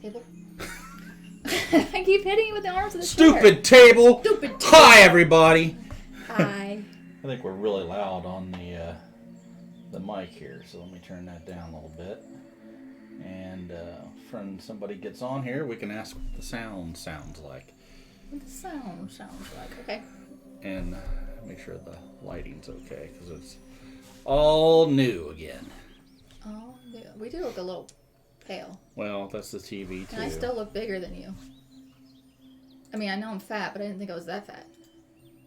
Table? I keep hitting you with the arms of the Stupid chair. table! Stupid table! Hi, everybody! Hi. I think we're really loud on the mic here, so let me turn that down a little bit. And when somebody gets on here, we can ask what the sound sounds like. What the sound sounds like. Okay. And make sure the lighting's okay, because it's all new again. Oh, yeah. We do look a little pale. Well, that's the TV, too. And I still look bigger than you. I mean, I know I'm fat, but I didn't think I was that fat.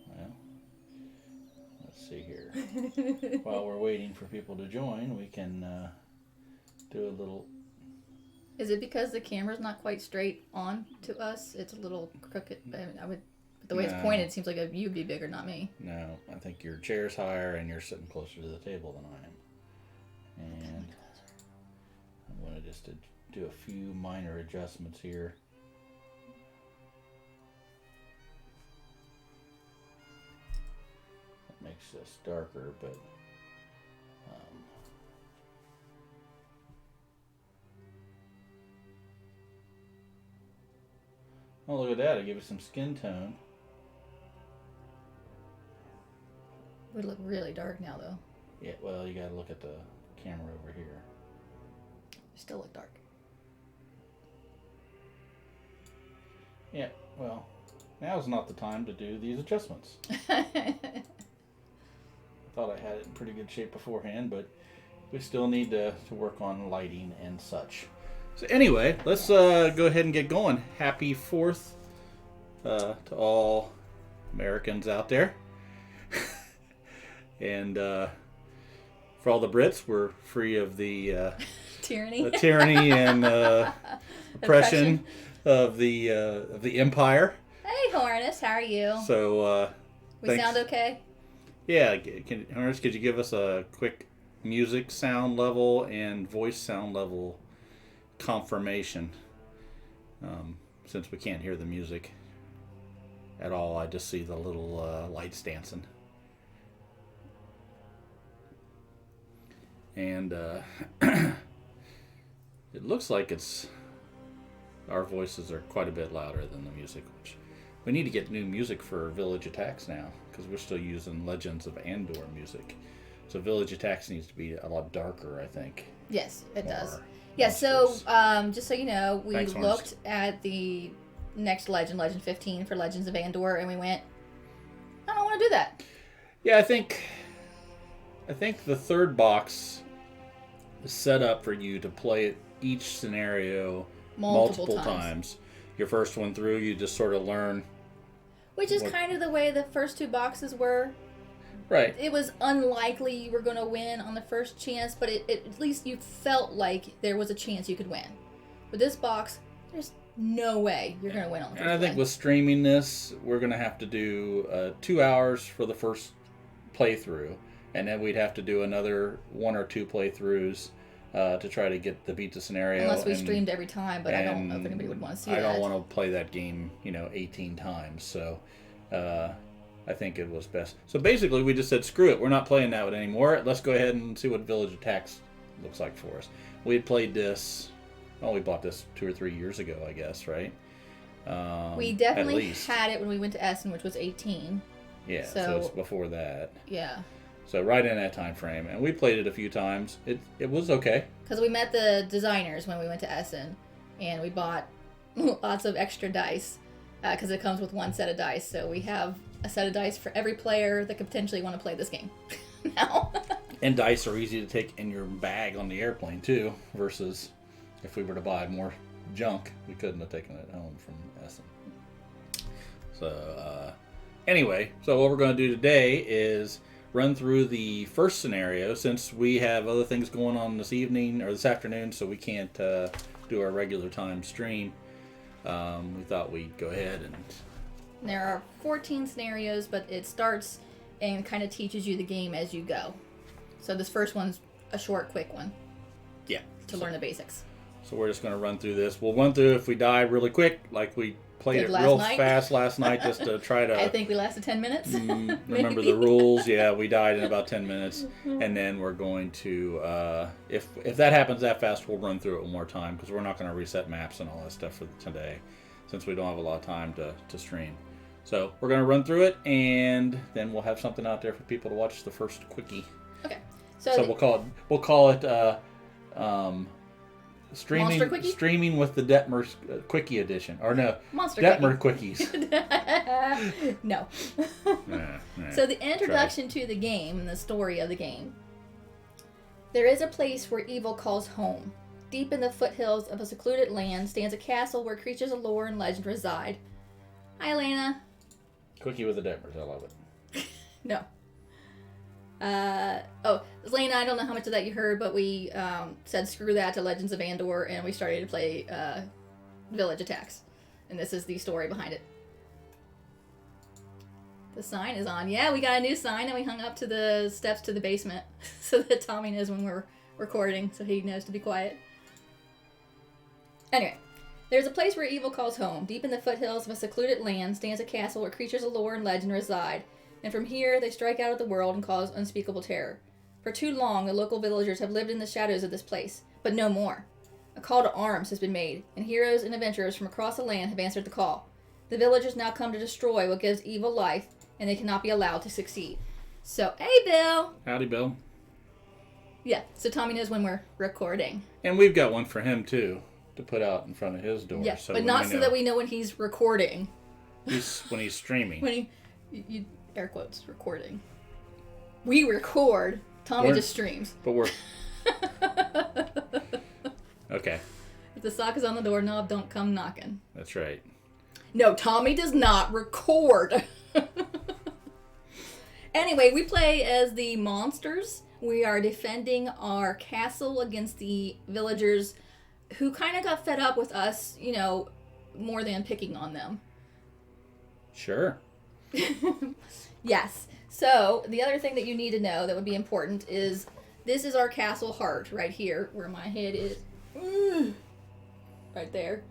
Well, let's see here. While we're waiting for people to join, we can do a little... Is it because the camera's not quite straight on to us? It's a little crooked. I mean, the way it's pointed, it seems like you'd be bigger, not me. No, I think your chair's higher and you're sitting closer to the table than I am. And I'm going to just do a few minor adjustments here. That makes this darker, but oh, look at that. I gave it some skin tone. We look really dark now, though. Yeah, well, you got to look at the camera over here. We still look dark. Yeah, well, now's not the time to do these adjustments. Thought I had it in pretty good shape beforehand, but we still need to work on lighting and such. So anyway, let's go ahead and get going. Happy 4th to all Americans out there. And for all the Brits, we're free of the tyranny, and oppression of the empire. Hey, Hornus, how are you? So we sound okay? Yeah, Hornus, could you give us a quick music sound level and voice sound level confirmation? Since we can't hear the music at all, I just see the little lights dancing. And it looks like our voices are quite a bit louder than the music, which we need to get new music for Village Attacks now, because we're still using Legends of Andor music. So Village Attacks needs to be a lot darker, I think. Yes, it does. Yeah, so just so you know, we looked at the next Legend 15 for Legends of Andor, and we went, I don't want to do that. Yeah, I think the third box is set up for you to play each scenario multiple times. Your first one through, you just sort of learn. Which is kind of the way the first two boxes were. Right. It was unlikely you were going to win on the first chance, but at least you felt like there was a chance you could win. With this box, there's no way you're going to win on the first And I think with streaming this, we're going to have to do 2 hours for the first playthrough. And then we'd have to do another 1 or 2 playthroughs to try to get the beat the scenario. Unless we streamed every time, but I don't know if anybody would want to see that. I don't want to play that game, 18 times. So I think it was best. So basically, we just said, screw it. We're not playing that one anymore. Let's go ahead and see what Village Attacks looks like for us. We had played this. Well, we bought this 2 or 3 years ago, I guess, right? We definitely had it when we went to Essen, which was 18. Yeah, so it's before that. Yeah. So right in that time frame, and we played it a few times. It was okay. Because we met the designers when we went to Essen, and we bought lots of extra dice because it comes with one set of dice. So we have a set of dice for every player that could potentially want to play this game now. And dice are easy to take in your bag on the airplane too, versus if we were to buy more junk, we couldn't have taken it home from Essen. So anyway, so what we're going to do today is run through the first scenario, since we have other things going on this evening or this afternoon, so we can't do our regular time stream. We thought we'd go ahead and... There are 14 scenarios, but it starts and kind of teaches you the game as you go. So this first one's a short, quick one. Yeah. To learn the basics. So we're just going to run through this. We'll run through if we die really quick, like we played Did it last real night. fast last night just to try to I think we lasted 10 minutes. remember the rules. Yeah, we died in about 10 minutes. And then we're going to, if that happens that fast, we'll run through it one more time because we're not going to reset maps and all that stuff for today since we don't have a lot of time to stream. So we're going to run through it, and then we'll have something out there for people to watch the first quickie. Okay. So we'll call it Monster Quickie? streaming with the Detmers Quickie edition, or no, Monster Detmer Quickies. No. So the introduction to the game and the story of the game. There is a place where evil calls home. Deep in the foothills of a secluded land stands a castle where creatures of lore and legend reside. Hi, Elena. Quickie with the Detmers, I love it. No. Elena, I don't know how much of that you heard, but we said screw that to Legends of Andor, and we started to play Village Attacks. And this is the story behind it. The sign is on. Yeah, we got a new sign that we hung up to the steps to the basement so that Tommy knows when we're recording, so he knows to be quiet. Anyway, there's a place where evil calls home. Deep in the foothills of a secluded land stands a castle where creatures of lore and legend reside. And from here, they strike out at the world and cause unspeakable terror. For too long, the local villagers have lived in the shadows of this place, but no more. A call to arms has been made, and heroes and adventurers from across the land have answered the call. The villagers now come to destroy what gives evil life, and they cannot be allowed to succeed. So, hey, Bill! Howdy, Bill. Yeah, so Tommy knows when we're recording. And we've got one for him, too, to put out in front of his door. Yeah, so but not so that we know when he's recording. When he's streaming. When you air quotes, recording. We record, Tommy just streams. But we're... Okay. If the sock is on the doorknob, don't come knocking. That's right. No, Tommy does not record. Anyway, we play as the monsters. We are defending our castle against the villagers who kind of got fed up with us, more than picking on them. Sure. Yes. So, the other thing that you need to know that would be important is this is our castle heart right here, where my head is. Right there.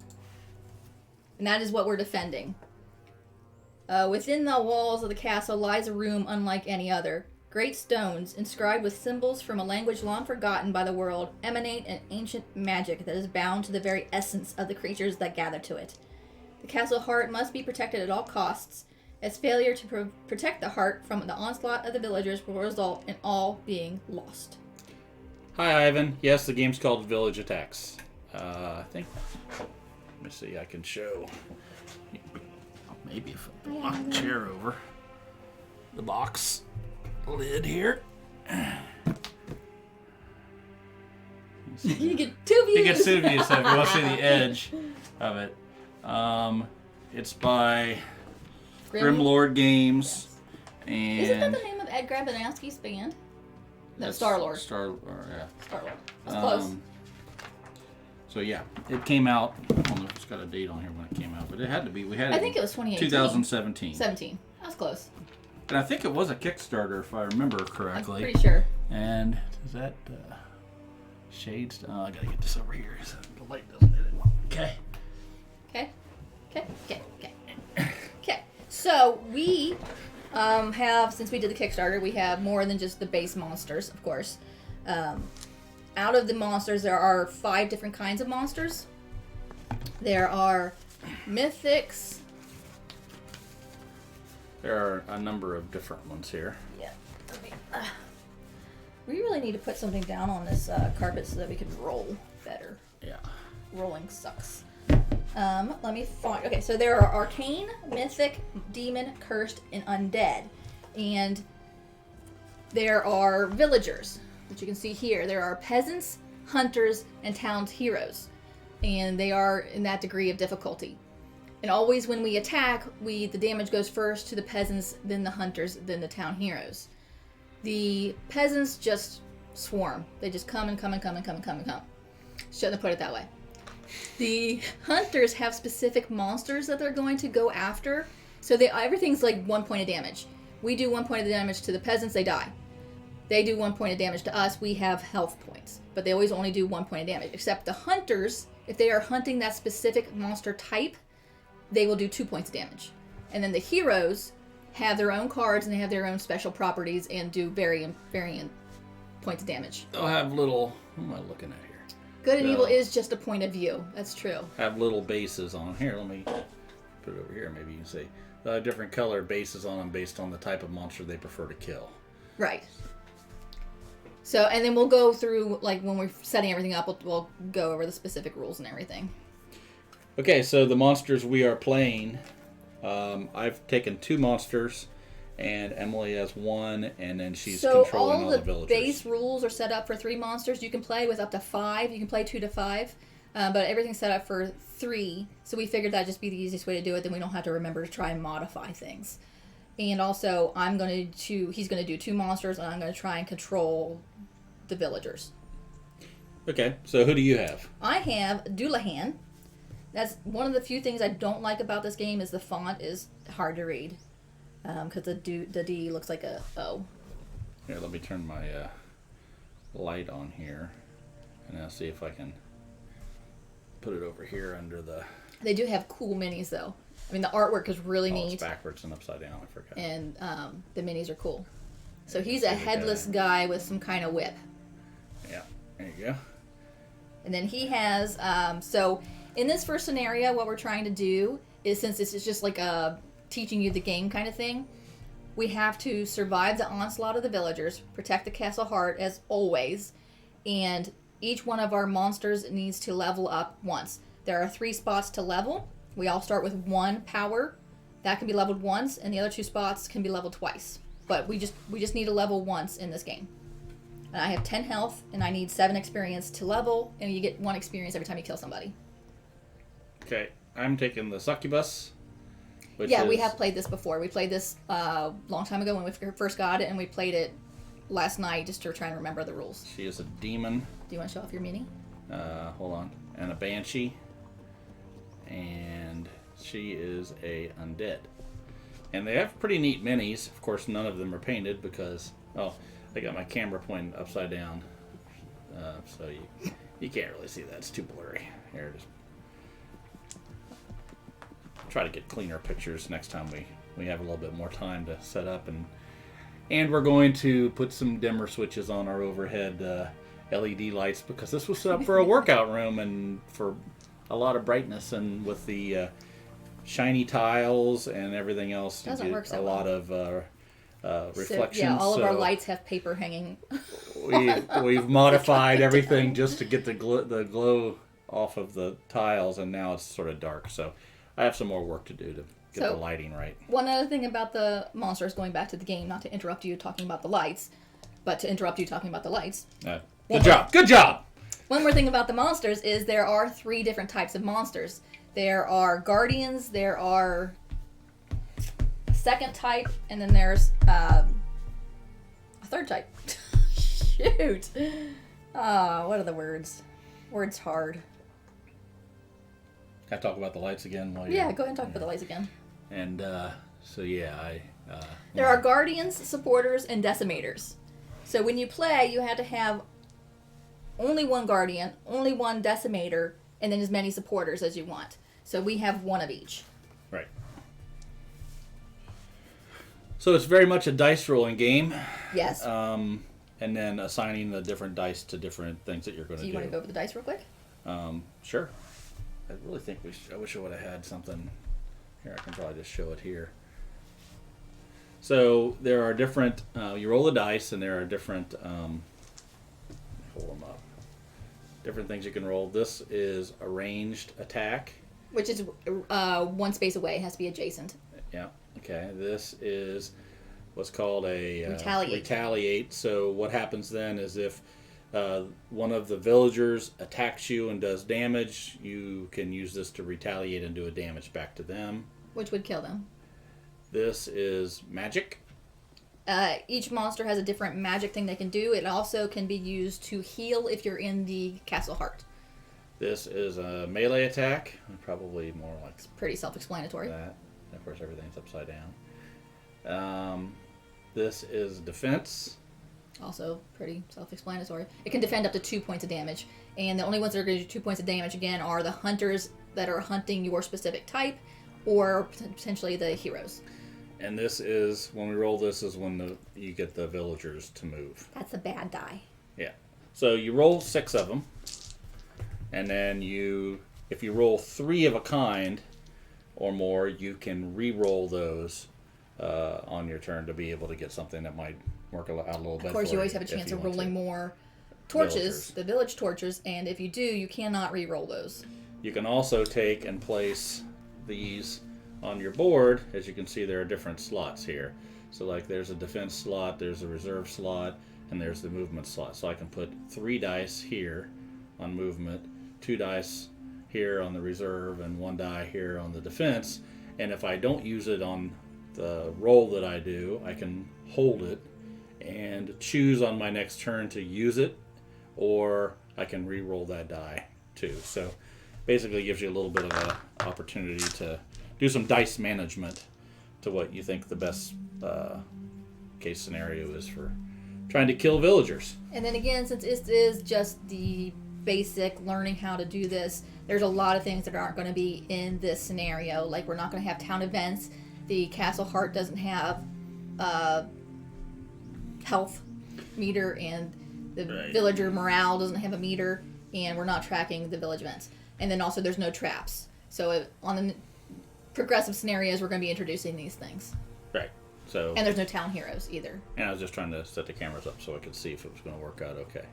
And that is what we're defending. Within the walls of the castle lies a room unlike any other. Great stones, inscribed with symbols from a language long forgotten by the world, emanate an ancient magic that is bound to the very essence of the creatures that gather to it. The castle heart must be protected at all costs, as failure to protect the heart from the onslaught of the villagers will result in all being lost. Hi, Ivan. Yes, the game's called Village Attacks. I think... Let me see, I can show... Maybe if I knock the chair over the box lid here. You get two views. You get two views, so if you want to see the edge of it. It's by Grimlord Games. Yes. And Isn't that the name of Ed Grabanowski's band? No, Star-Lord. Star-Lord, yeah. Star-Lord. That's close. So yeah, it came out. I don't know if it's got a date on here when it came out, but it had to be. I think it was 2018. 2017. 17. That was close. And I think it was a Kickstarter, if I remember correctly. I'm pretty sure. And is that shades? Oh, I gotta get this over here so the light doesn't hit it. Okay. Okay. So we have, since we did the Kickstarter, we have more than just the base monsters, of course. Out of the monsters, there are 5 different kinds of monsters. There are mythics. There are a number of different ones here. Yeah. We really need to put something down on this carpet so that we can roll better. Yeah. Rolling sucks. Let me find... Okay, so there are arcane, mythic, demon, cursed, and undead. And there are villagers, which you can see here. There are peasants, hunters, and town heroes. And they are in that degree of difficulty. And always when we attack, the damage goes first to the peasants, then the hunters, then the town heroes. The peasants just swarm. They just come and come and come and come and come and come. Shouldn't have put it that way. The hunters have specific monsters that they're going to go after. So everything's like 1 point of damage. We do 1 point of damage to the peasants, they die. They do 1 point of damage to us. We have health points, but they always only do 1 point of damage. Except the hunters, if they are hunting that specific monster type, they will do 2 points of damage. And then the heroes have their own cards and they have their own special properties and do variant points of damage. They'll have little. What am I looking at here? Good and evil is just a point of view. That's true. Have little bases on here. Let me put it over here. Maybe you can see. They'll have different colored bases on them based on the type of monster they prefer to kill. Right. So, and then we'll go through, like, when we're setting everything up, we'll go over the specific rules and everything. Okay, so the monsters we are playing, I've taken 2 monsters, and Emily has 1, and then she's controlling all the villagers. So all the base rules are set up for 3 monsters. You can play with up to 5. You can play 2 to 5, but everything's set up for 3. So we figured that'd just be the easiest way to do it. Then we don't have to remember to try and modify things. And also, he's going to do 2 monsters, and I'm going to try and control the villagers. Okay, so who do you have? I have Doulahan. That's one of the few things I don't like about this game is the font is hard to read. Because the D looks like a O. Here, let me turn my light on here, and I'll see if I can put it over here under the... They do have cool minis, though. I mean, the artwork is really neat. It's backwards and upside down, I forgot. And the minis are cool. So he's a headless guy with some kind of whip. Yeah, there you go. And then he has... so in this first scenario, what we're trying to do is, since this is just like a teaching you the game kind of thing, we have to survive the onslaught of the villagers, protect the castle heart as always, and each one of our monsters needs to level up once. There are 3 spots to level. We all start with 1 power. That can be leveled once, and the other 2 spots can be leveled twice. But we just need to level once in this game. And I have 10 health, and I need 7 experience to level, and you get 1 experience every time you kill somebody. Okay, I'm taking the succubus. We have played this before. We played this a long time ago when we first got it, and we played it last night just to try and remember the rules. She is a demon. Do you want to show off your mini? Hold on. And a banshee. And she is a undead. And they have pretty neat minis. Of course, none of them are painted because... Oh, I got my camera pointed upside down. So you can't really see that. It's too blurry. Here it is. Try to get cleaner pictures next time we have a little bit more time to set up. And we're going to put some dimmer switches on our overhead LED lights because this was set up for a workout room and for a lot of brightness, and with the shiny tiles and everything else, doesn't work so a lot of reflections. So, yeah, all of our lights have paper hanging. We've modified everything just to get the glow off of the tiles, and now it's sort of dark. So I have some more work to do to get the lighting right. One other thing about the monsters, going back to the game, not to interrupt you talking about the lights, but to interrupt you talking about the lights. Good job! One more thing about the monsters is there are 3 different types of monsters. There are guardians, there are a second type, and then there's a third type. Shoot! What are the words? Words hard. Can I talk about the lights again? Go ahead and talk about the lights again. And there are guardians, supporters, and decimators. So when you play, you have to have only 1 guardian, only 1 decimator, and then as many supporters as you want. So we have 1 of each. Right. So it's very much a dice rolling game. Yes. And then assigning the different dice to different things that you're going to do. Do you want to go over the dice real quick? Sure. I really think I wish I would have had something here. I can probably just show it here. So there are different. You roll the dice, and there are different. Hold them up. Different things you can roll. This is a ranged attack, which is 1 space away. It has to be adjacent. Yeah. Okay. This is what's called a retaliate. So what happens then is if one of the villagers attacks you and does damage, you can use this to retaliate and do a damage back to them. Which would kill them. This is magic. Each monster has a different magic thing they can do. It also can be used to heal if you're in the castle heart. This is a melee attack. Probably more like... It's pretty self-explanatory. That. Of course, everything's upside down. This is defense. Also pretty self-explanatory. It can defend up to 2 points of damage. And the only ones that are going to do 2 points of damage, again, are the hunters that are hunting your specific type, or potentially the heroes. And this is, when we roll this, is when you get the villagers to move. That's a bad die. Yeah. So you roll 6 of them. And then if you roll 3 of a kind or more, you can re-roll those on your turn to be able to get something that might work out a little better. Of course, you always have a chance of rolling more torches, the village torches, and if you do, you cannot re-roll those. You can also take and place these on your board. As you can see, there are different slots here. So like there's a defense slot, there's a reserve slot, and there's the movement slot. So I can put 3 dice here on movement, 2 dice here on the reserve, and 1 die here on the defense. And if I don't use it on the roll that I do, I can hold it and choose on my next turn to use it, or I can re-roll that die too. So basically it gives you a little bit of an opportunity to do some dice management to what you think the best case scenario is for trying to kill villagers. And then again, since it is just the basic learning how to do this, there's a lot of things that aren't going to be in this scenario. Like, we're not going to have town events. The Castle Heart doesn't have health meter, and the villager morale doesn't have a meter, and we're not tracking the village events. And then also there's no traps. So on the progressive scenarios, we're going to be introducing these things. Right. So. And there's no town heroes either. And I was just trying to set the cameras up so I could see if it was going to work out okay.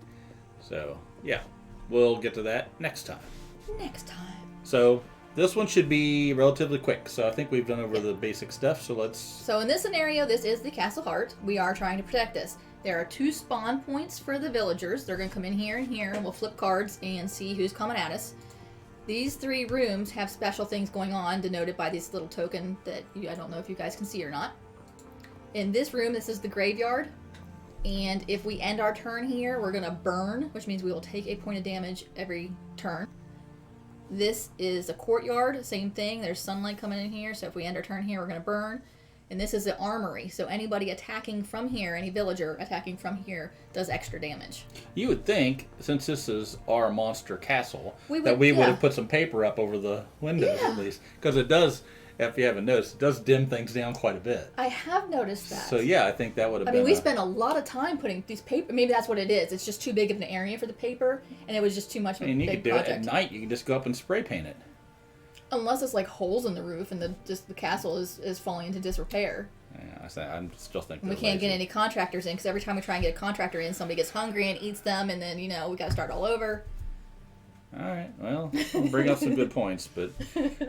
So, yeah. We'll get to that next time. Next time. So, this one should be relatively quick. So, I think we've done over the basic stuff. So, let's... So, in this scenario, this is the Castle Heart. We are trying to protect this. There are 2 spawn points for the villagers. They're going to come in here and here, and we'll flip cards and see who's coming at us. These 3 rooms have special things going on, denoted by this little token that I don't know if you guys can see or not. In this room, this is the graveyard. And if we end our turn here, we're going to burn, which means we will take a point of damage every turn. This is a courtyard, same thing. There's sunlight coming in here, so if we end our turn here, we're going to burn. And this is the armory, so anybody attacking from here, any villager attacking from here, does extra damage. You would think, since this is our monster castle, we would yeah. have put some paper up over the windows at least. Because it does, if you haven't noticed, it does dim things down quite a bit. I have noticed that. So yeah, I think that would have been... I mean, we spent a lot of time putting these paper... Maybe that's what it is. It's just too big of an area for the paper, and it was just too much of a big project. And you could do it at night. You can just go up and spray paint it. Unless it's like holes in the roof and the castle is falling into disrepair. Yeah, I'm still thinking we can't get any contractors in, because every time we try and get a contractor in, somebody gets hungry and eats them, and then, we got to start all over. All right, well, we'll bring up some good points, but...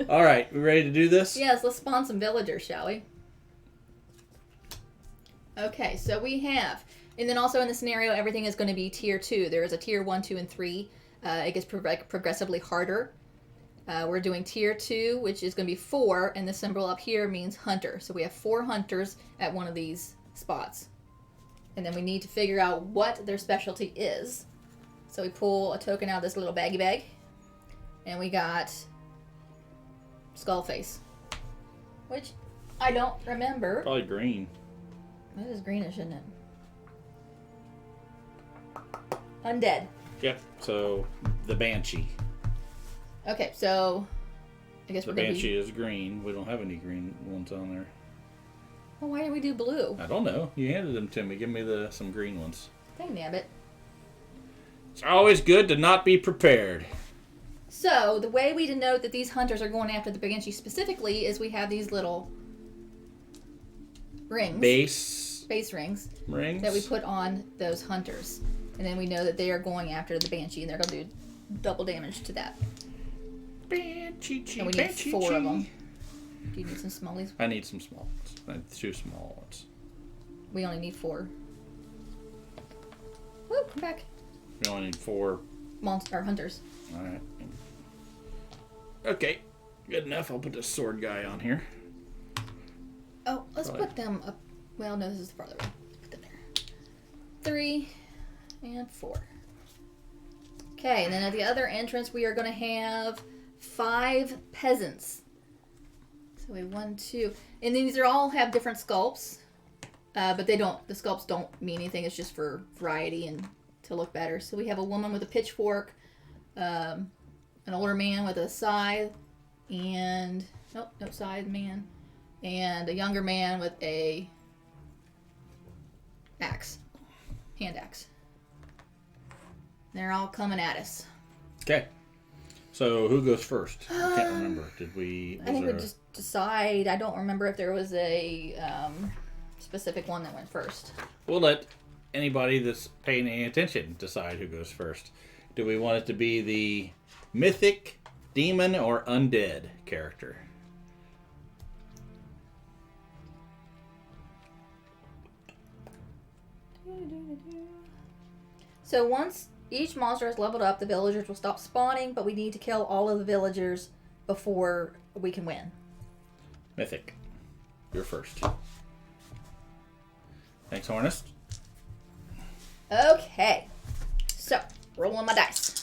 All right, we ready to do this? Yes, let's spawn some villagers, shall we? Okay, so we have... And then also in the scenario, everything is going to be tier 2. There is a tier 1, 2, and 3. It gets progressively harder. We're doing tier 2, which is going to be 4, and the symbol up here means hunter. So we have 4 hunters at one of these spots. And then we need to figure out what their specialty is. So we pull a token out of this little baggy bag, and we got Skullface, which I don't remember. Probably green. That is greenish, isn't it? Undead. Yep, so the Banshee. Okay, so I guess the we're going to Banshee is green. We don't have any green ones on there. Well, why did we do blue? I don't know. You handed them to me. Give me some green ones. Dang nabbit. It's always good to not be prepared. So, the way we denote that these hunters are going after the Banshee specifically is we have these little rings. Base rings. That we put on those hunters. And then we know that they are going after the Banshee, and they're going to do double damage to that. Banshee, and we need 4 of them. Do you need some smallies? I need some small ones. I need 2 small ones. We only need 4. Woo, come back. We only need 4 hunters. Alright. Okay. Good enough. I'll put this sword guy on here. Oh, let's put them up. Well, no, this is farther away. Put them there. 3 and 4. Okay, and then at the other entrance, we are going to have 5 peasants. So we have 1, 2. And these all have different sculpts. But they don't. The sculpts don't mean anything. It's just for variety and to look better. So we have a woman with a pitchfork, an older man with a scythe, and no scythe man, and a younger man with a axe, hand axe. They're all coming at us. Okay. So who goes first? I can't remember. Did we? I think we just decide. I don't remember if there was a specific one that went first. We'll let anybody that's paying any attention decide who goes first. Do we want it to be the mythic, demon, or undead character? So once each monster is leveled up, the villagers will stop spawning, but we need to kill all of the villagers before we can win. Mythic. You're first. Thanks, Hornist. Okay. So, rolling my dice.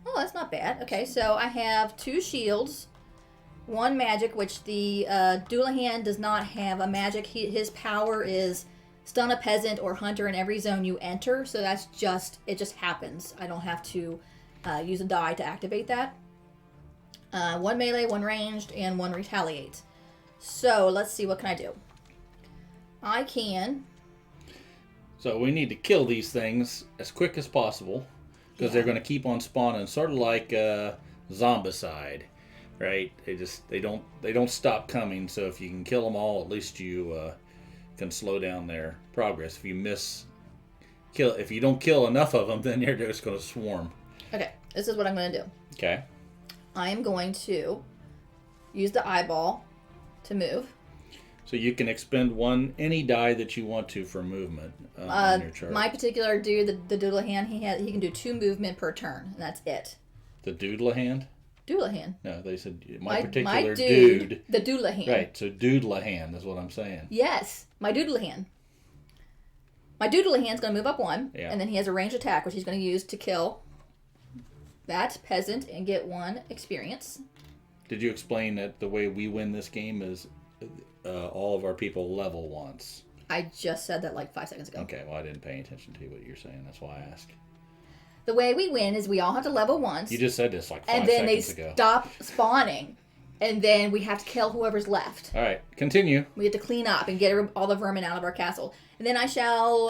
Oh, that's not bad. Okay, so I have 2 shields, 1 magic, which the Doulahan does not have a magic. His power is stun a peasant or hunter in every zone you enter, so it just happens. I don't have to use a die to activate that. 1 melee, 1 ranged, and 1 retaliate. So let's see, what can I do? I can. So we need to kill these things as quick as possible because they're going to keep on spawning, sort of like Zombicide, right? They don't stop coming. So if you can kill them all, at least you can slow down their progress. If you don't kill enough of them, then they're just going to swarm. Okay, this is what I'm going to do. Okay. I am going to use the eyeball to move. So you can expend any die that you want to for movement on your chart. My particular dude, the Doulahan, he can do 2 movement per turn, and that's it. The Doodlahan? Doulahan. No, they said my dude. The Doulahan. Right, so Doodlahan is what I'm saying. Yes, my Doodlahan. My Doodlahan's going to move up 1, and then he has a ranged attack, which he's going to use to kill that peasant and get 1 experience. Did you explain that the way we win this game is all of our people level once? I just said that like 5 seconds ago. Okay, well, I didn't pay attention to what you're saying. That's why I asked. The way we win is we all have to level once. You just said this like 5 seconds ago. And then they stop spawning. And then we have to kill whoever's left. All right, continue. We have to clean up and get all the vermin out of our castle. And then I shall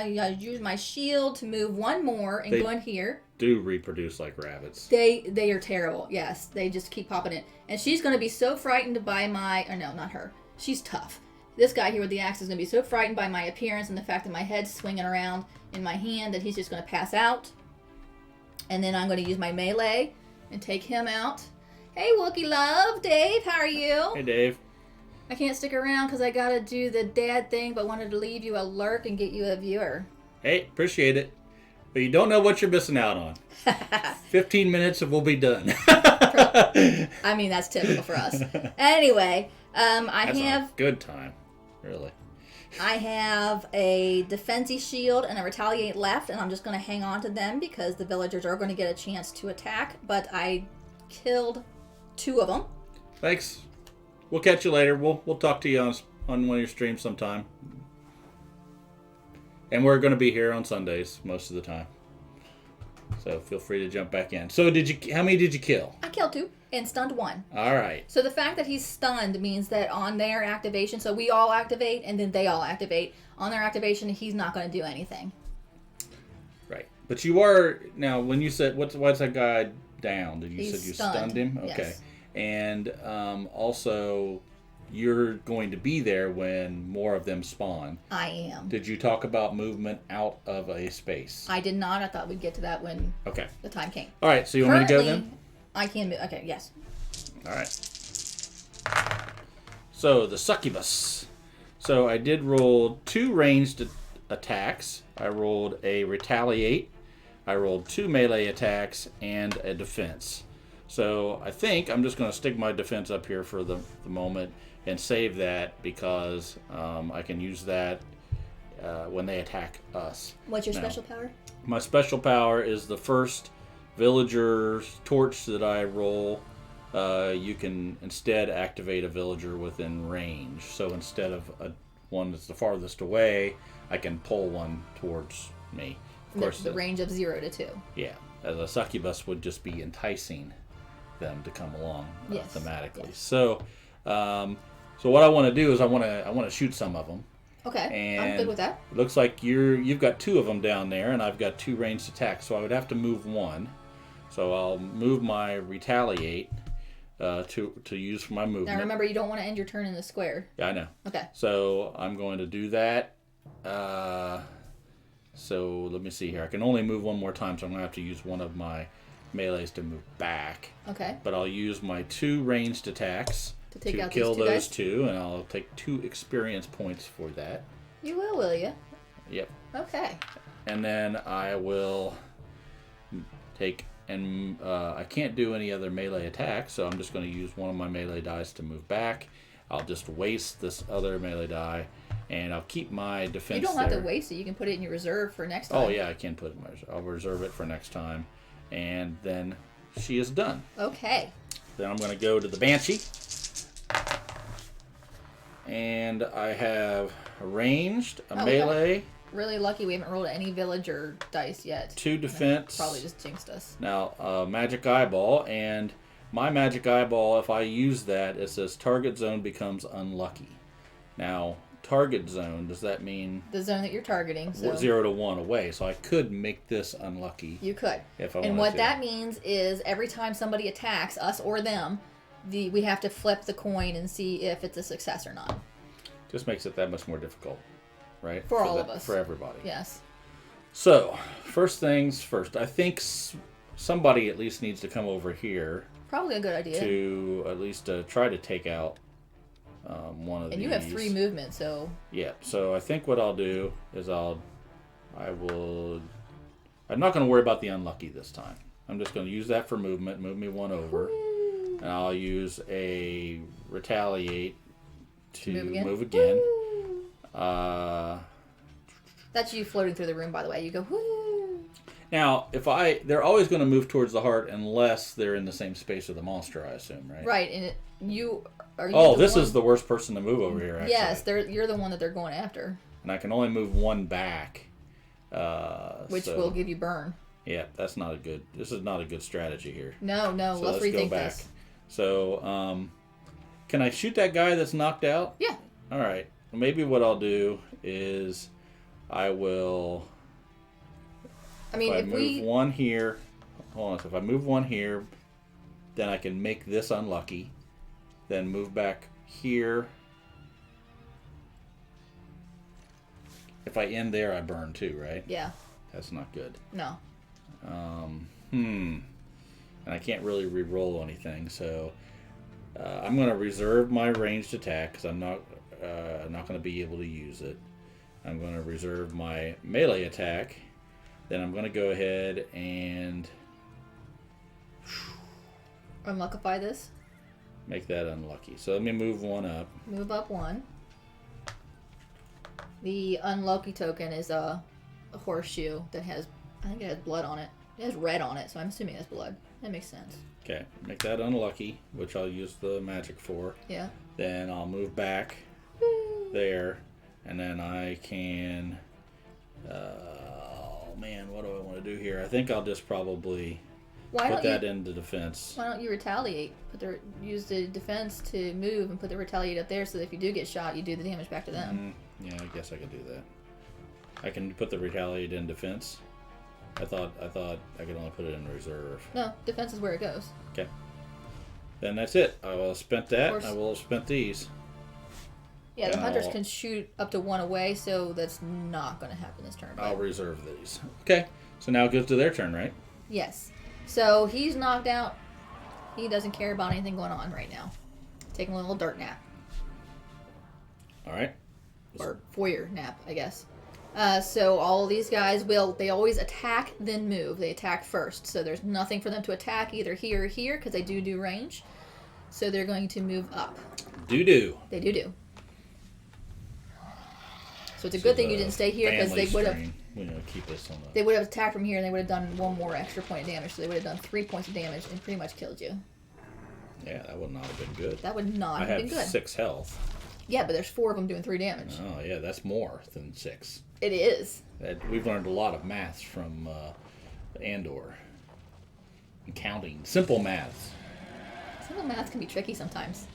use my shield to move 1 more and go in here. Do reproduce like rabbits. They are terrible. Yes, they just keep popping in. And she's going to be so frightened by no, not her. She's tough. This guy here with the axe is going to be so frightened by my appearance and the fact that my head's swinging around in my hand that he's just going to pass out. And then I'm going to use my melee and take him out. Hey, Wookie Love. Dave, how are you? Hey, Dave. I can't stick around because I got to do the dad thing, but wanted to leave you a lurk and get you a viewer. Hey, appreciate it. But you don't know what you're missing out on. 15 minutes and we'll be done. I mean, that's typical for us. Anyway, That's a good time, really. I have a defensy shield and a retaliate left, and I'm just going to hang on to them because the villagers are going to get a chance to attack, but I killed 2 of them. Thanks. We'll catch you later. We'll talk to you on one of your streams sometime. And we're going to be here on Sundays most of the time. So feel free to jump back in. So how many did you kill? I killed 2 and stunned 1. All right. So the fact that he's stunned means that on their activation, so we all activate and then they all activate. On their activation, he's not going to do anything. Right. But you are, now when you said, what's that guy down? Did you He's said you stunned. stunned him? Okay. Yes. And also, you're going to be there when more of them spawn. I am. Did you talk about movement out of a space? I did not. I thought we'd get to that when the time came. All right, so you want me to go then? I can move. Okay, yes. All right. So, the succubus. So, I did roll 2 ranged attacks. I rolled a retaliate. I rolled 2 melee attacks and a defense. So, I think I'm just going to stick my defense up here for the moment and save that because I can use that when they attack us. What's your special power? My special power is the first villager's torch that I roll you can instead activate a villager within range. So instead of one that's the farthest away, I can pull one towards me. Of course, the range of 0 to 2. Yeah, as a succubus would just be enticing them to come along thematically. Yes. So, so what I want to do is I want to shoot some of them. Okay, And I'm good with that. it looks like you've got 2 of them down there, and I've got 2 ranged attacks. So I would have to move 1. So I'll move my retaliate to use for my movement. Now remember, you don't want to end your turn in the square. Yeah, I know. Okay. So I'm going to do that. So let me see here. I can only move 1 more time, so I'm going to have to use one of my melees to move back. Okay. But I'll use my 2 ranged attacks To take out kill these 2 those guys? 2, and I'll take 2 experience points for that. You will you? Yep. Okay. And then I will take, and I can't do any other melee attacks, so I'm just going to use one of my melee dice to move back. I'll just waste this other melee die, and I'll keep my defense. You don't have to waste it. You can put it in your reserve for next time. Oh yeah, I can put it in my reserve. I'll reserve it for next time, and then she is done. Okay. Then I'm going to go to the Banshee, and I have ranged, a melee, Really lucky we haven't rolled any villager dice yet. 2 defense. Probably just jinxed us. Now, magic eyeball, and my magic eyeball, if I use that, it says target zone becomes unlucky. Now, target zone, does that mean The zone that you're targeting. So 0 to 1 away? So I could make this unlucky. you could. If I and wanted what to. that means is every time somebody attacks us or them, we have to flip the coin and see if it's a success or not. Just makes it that much more difficult, right? For all of us. For everybody. Yes. So, first things first. I think somebody at least needs to come over here Probably a good idea. to at least try to take out one of these. And you have 3 movement, so Yeah, so I think what I'll do is I'm not going to worry about the unlucky this time. I'm just going to use that for movement, move me 1 over, and I'll use a retaliate to move again. That's you floating through the room, by the way. You go, whoo. Now, they're always going to move towards the heart unless they're in the same space with the monster, I assume, right? Right, and you are. Oh, this is the worst person to move over here. Actually. Yes, you're the one that they're going after. And I can only move 1 back, which will give you burn. Yeah, that's not a good. This is not a good strategy here. No, So let's rethink go back. this. So, can I shoot that guy that's knocked out? Yeah. All right. Well, maybe what I'll do is I will. I mean, if I move 1 here, hold on. So if I move 1 here, then I can make this unlucky. Then move back here. If I end there, I burn too, right? Yeah. That's not good. No. And I can't really re-roll anything, so I'm going to reserve my ranged attack because I'm not going to be able to use it. I'm going to reserve my melee attack. Then I'm going to go ahead and Unluckify this. make that unlucky. So let me move 1 up. Move up 1. The unlucky token is a horseshoe that has, I think it has blood on it. It has red on it, so I'm assuming it has blood. That makes sense. Okay, make that unlucky, which I'll use the magic for. Yeah. Then I'll move back there, and then I can. Oh man, what do I want to do here? I think I'll just probably put that into defense. Why don't you retaliate? Use the defense to move and put the retaliate up there, so that if you do get shot, you do the damage back to them. Yeah, I guess I could do that. I can put the retaliate in defense. I thought I could only put it in reserve. No, defense is where it goes. Okay. Then that's it. I will have spent that. I will have spent these. Yeah, the hunters can shoot up to 1 away, so that's not going to happen this turn. I'll reserve these. Okay. So now it goes to their turn, right? Yes. So he's knocked out. He doesn't care about anything going on right now. Taking a little dirt nap. All right. Or foyer nap, I guess. So all of these guys they always attack, then move. They attack first. So there's nothing for them to attack either here or here, because they do range. So they're going to move up. Do. They do. So it's a good thing you didn't stay here, because they would have. Keep this on the... They would have attacked from here, and they would have done 1 more extra point of damage. So they would have done 3 points of damage and pretty much killed you. Yeah, that would not have been good. That would not I have been have good. 6 health. Yeah, but there's 4 of them doing 3 damage. Oh, yeah, that's more than 6. It is. We've learned a lot of maths from Andor. And counting. Simple maths. Simple math can be tricky sometimes.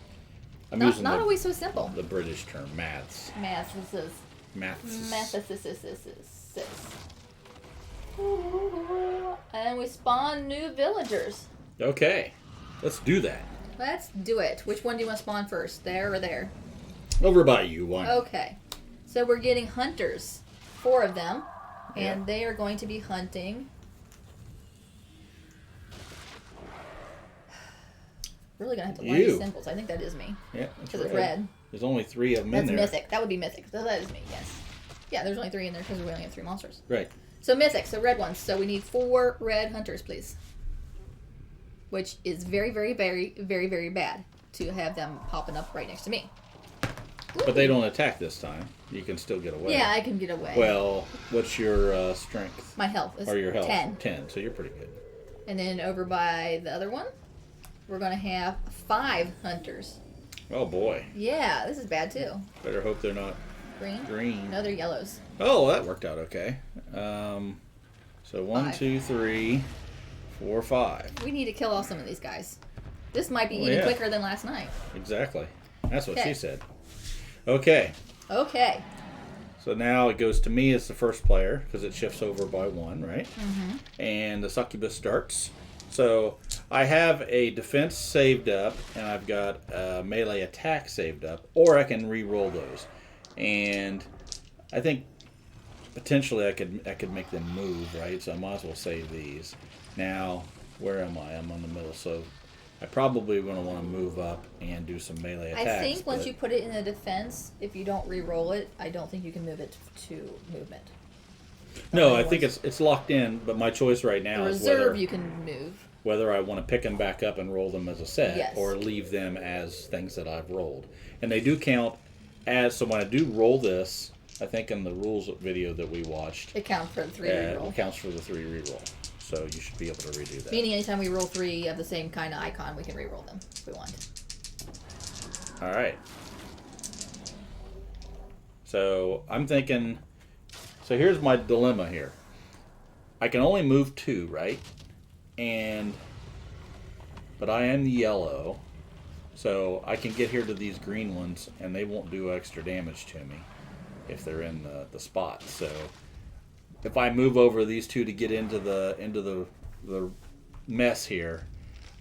I'm Not using always so simple. the British term, maths. Math. Maths. And we spawn new villagers. Okay, let's do that. Let's do it. Which one do you want to spawn first? There or there? Over by you, one. Okay. So we're getting hunters. 4 of them. And Yeah. they are going to be hunting. Really gonna have to learn these symbols. I think that is me. Yeah, Because it's red. There's only 3 of them That's in there. mythic. That would be mythic. So that is me, yes. Yeah, there's only 3 in there because we only have 3 monsters. Right. So mythic, so red ones. So we need 4 red hunters, please. Which is very, very, very, very, very bad to have them popping up right next to me. But they don't attack this time. You can still get away. Yeah, I can get away. Well, what's your strength? My health is Or your health? 10. 10, so you're pretty good. And then over by the other one, we're going to have 5 hunters. Oh, boy. Yeah, this is bad too. Better hope they're not Green? green. No, they're yellows. Oh, that worked out okay. So 1, 5. 2, 3, 4, 5. We need to kill off some of these guys. This might be Oh, even yeah. quicker than last night. Exactly. That's what Okay. she said. Okay. Okay. So now it goes to me as the first player because it shifts over by 1, right? Mm-hmm. And the succubus starts. So I have a defense saved up, and I've got a melee attack saved up, or I can re-roll those. And I think potentially I could make them move, right? So I might as well save these. Now, where am I? I'm on the middle, so I probably going to want to move up and do some melee attacks. I think once but- you put it in the defense, if you don't re-roll it, I don't think you can move it to movement. No, I think it's locked in, but my choice right now The is reserve you can move. whether I want to pick them back up and roll them as a set, Yes. or leave them as things that I've rolled. And they do count as, so when I do roll this, I think in the rules video that we watched, It counts for the 3 it re-roll. counts for the 3 reroll. So you should be able to redo that. Meaning anytime we roll 3 of the same kind of icon, we can re-roll them if we want. All right. So I'm thinking, so here's my dilemma here. I can only move 2, right? But I am yellow, so I can get here to these green ones, and they won't do extra damage to me if they're in the spot. So if I move over these 2 to get into the mess here,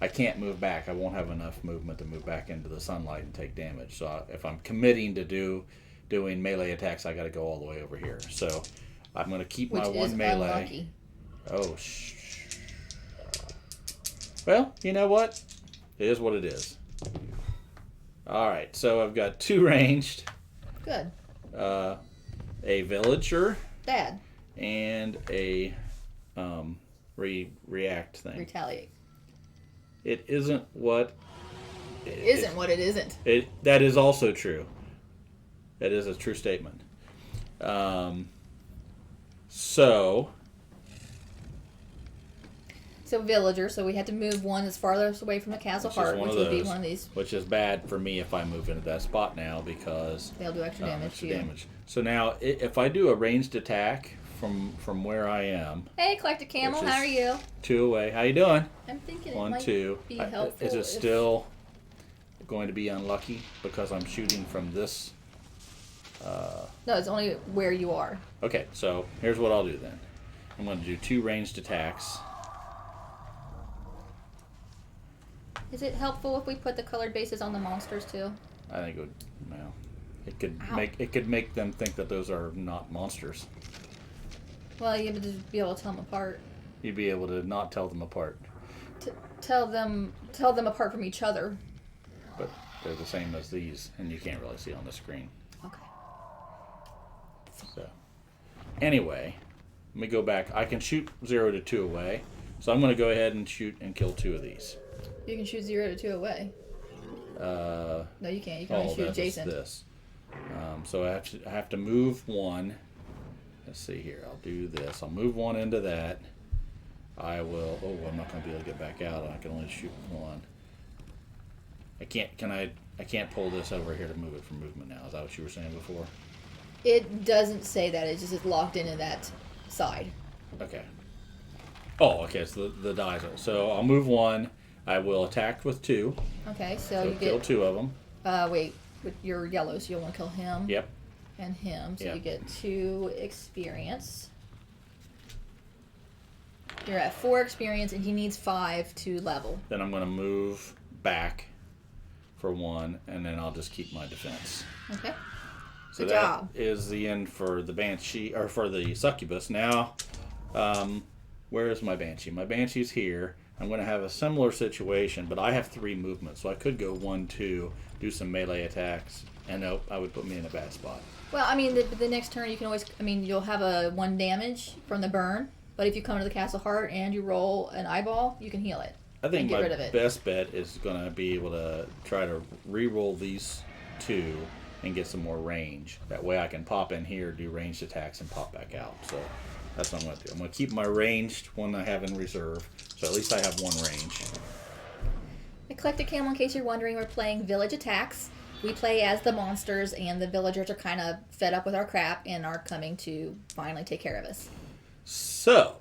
I can't move back. I won't have enough movement to move back into the sunlight and take damage. So if I'm committing to doing melee attacks, I got to go all the way over here. So I'm going to keep Which my is 1 melee. unlucky. Oh, well, you know what? It is what it is. All right, so I've got 2 ranged, Good. a villager, Bad. and a react thing. Retaliate. It isn't what. Isn't what it isn't. That is also true. That is a true statement. So villager, so we had to move one that's farthest away from the castle Which is heart, one which of would be those. one of these. which is bad for me if I move into that spot now because They'll do extra damage to you. damage. So now, if I do a ranged attack from where I am, Hey, Collected Camel, Which how are is- you? 2 away. How you doing? I'm thinking it 1, might 2. be helpful. Is it if- still going to be unlucky because I'm shooting from this? No, it's only where you are. Okay, so here's what I'll do then. I'm going to do 2 ranged attacks. Is it helpful if we put the colored bases on the monsters too? I think it would. Well, it Ow. could make them think that those are not monsters. Well, you would just be able to tell them apart. You'd be able to not tell them apart, Tell them apart from each other. but they're the same as these, and you can't really see on the screen. Okay. So, anyway, let me go back. I can shoot 0 to 2 away, so I'm going to go ahead and shoot and kill 2 of these. You can shoot 0 to 2 away. No, you can't. You can only shoot that's adjacent. this. So I have to move 1. Let's see here. I'll do this. I'll move 1 into that. I will. Oh, I'm not going to be able to get back out. I can only shoot 1. I can't. Can I? I can't pull this over here to move it for movement now. Is that what you were saying before? It doesn't say that. It's just locked into that side. Okay. Oh, okay. So the dies. So I'll move one. I will attack with 2. Okay, So you kill get... 2 of them. Wait. With your yellows, you'll want to kill him. Yep. And him. So Yep. you get 2 experience. You're at 4 experience, and he needs 5 to level. Then I'm going to move back for 1, and then I'll just keep my defense. Okay. So Good that job. is the end for the Banshee, or for the Succubus. Now, where is my Banshee? My Banshee's here. I'm going to have a similar situation, but I have 3 movements, so I could go 1, 2, do some melee attacks, and nope, I would put me in a bad spot. Well, I mean, the next turn you can always... I mean, you'll have a 1 damage from the burn, but if you come to the Castle Heart and you roll an eyeball, you can heal it. I think get my rid of it. best bet is going to be able to try to re-roll these 2 and get some more range. That way I can pop in here, do ranged attacks, and pop back out. So that's what I'm going to do. I'm going to keep my ranged one I have in reserve, so at least I have 1 range. Eclectic Camel, in case you're wondering, we're playing Village Attacks. We play as the monsters, and the villagers are kind of fed up with our crap and are coming to finally take care of us. So,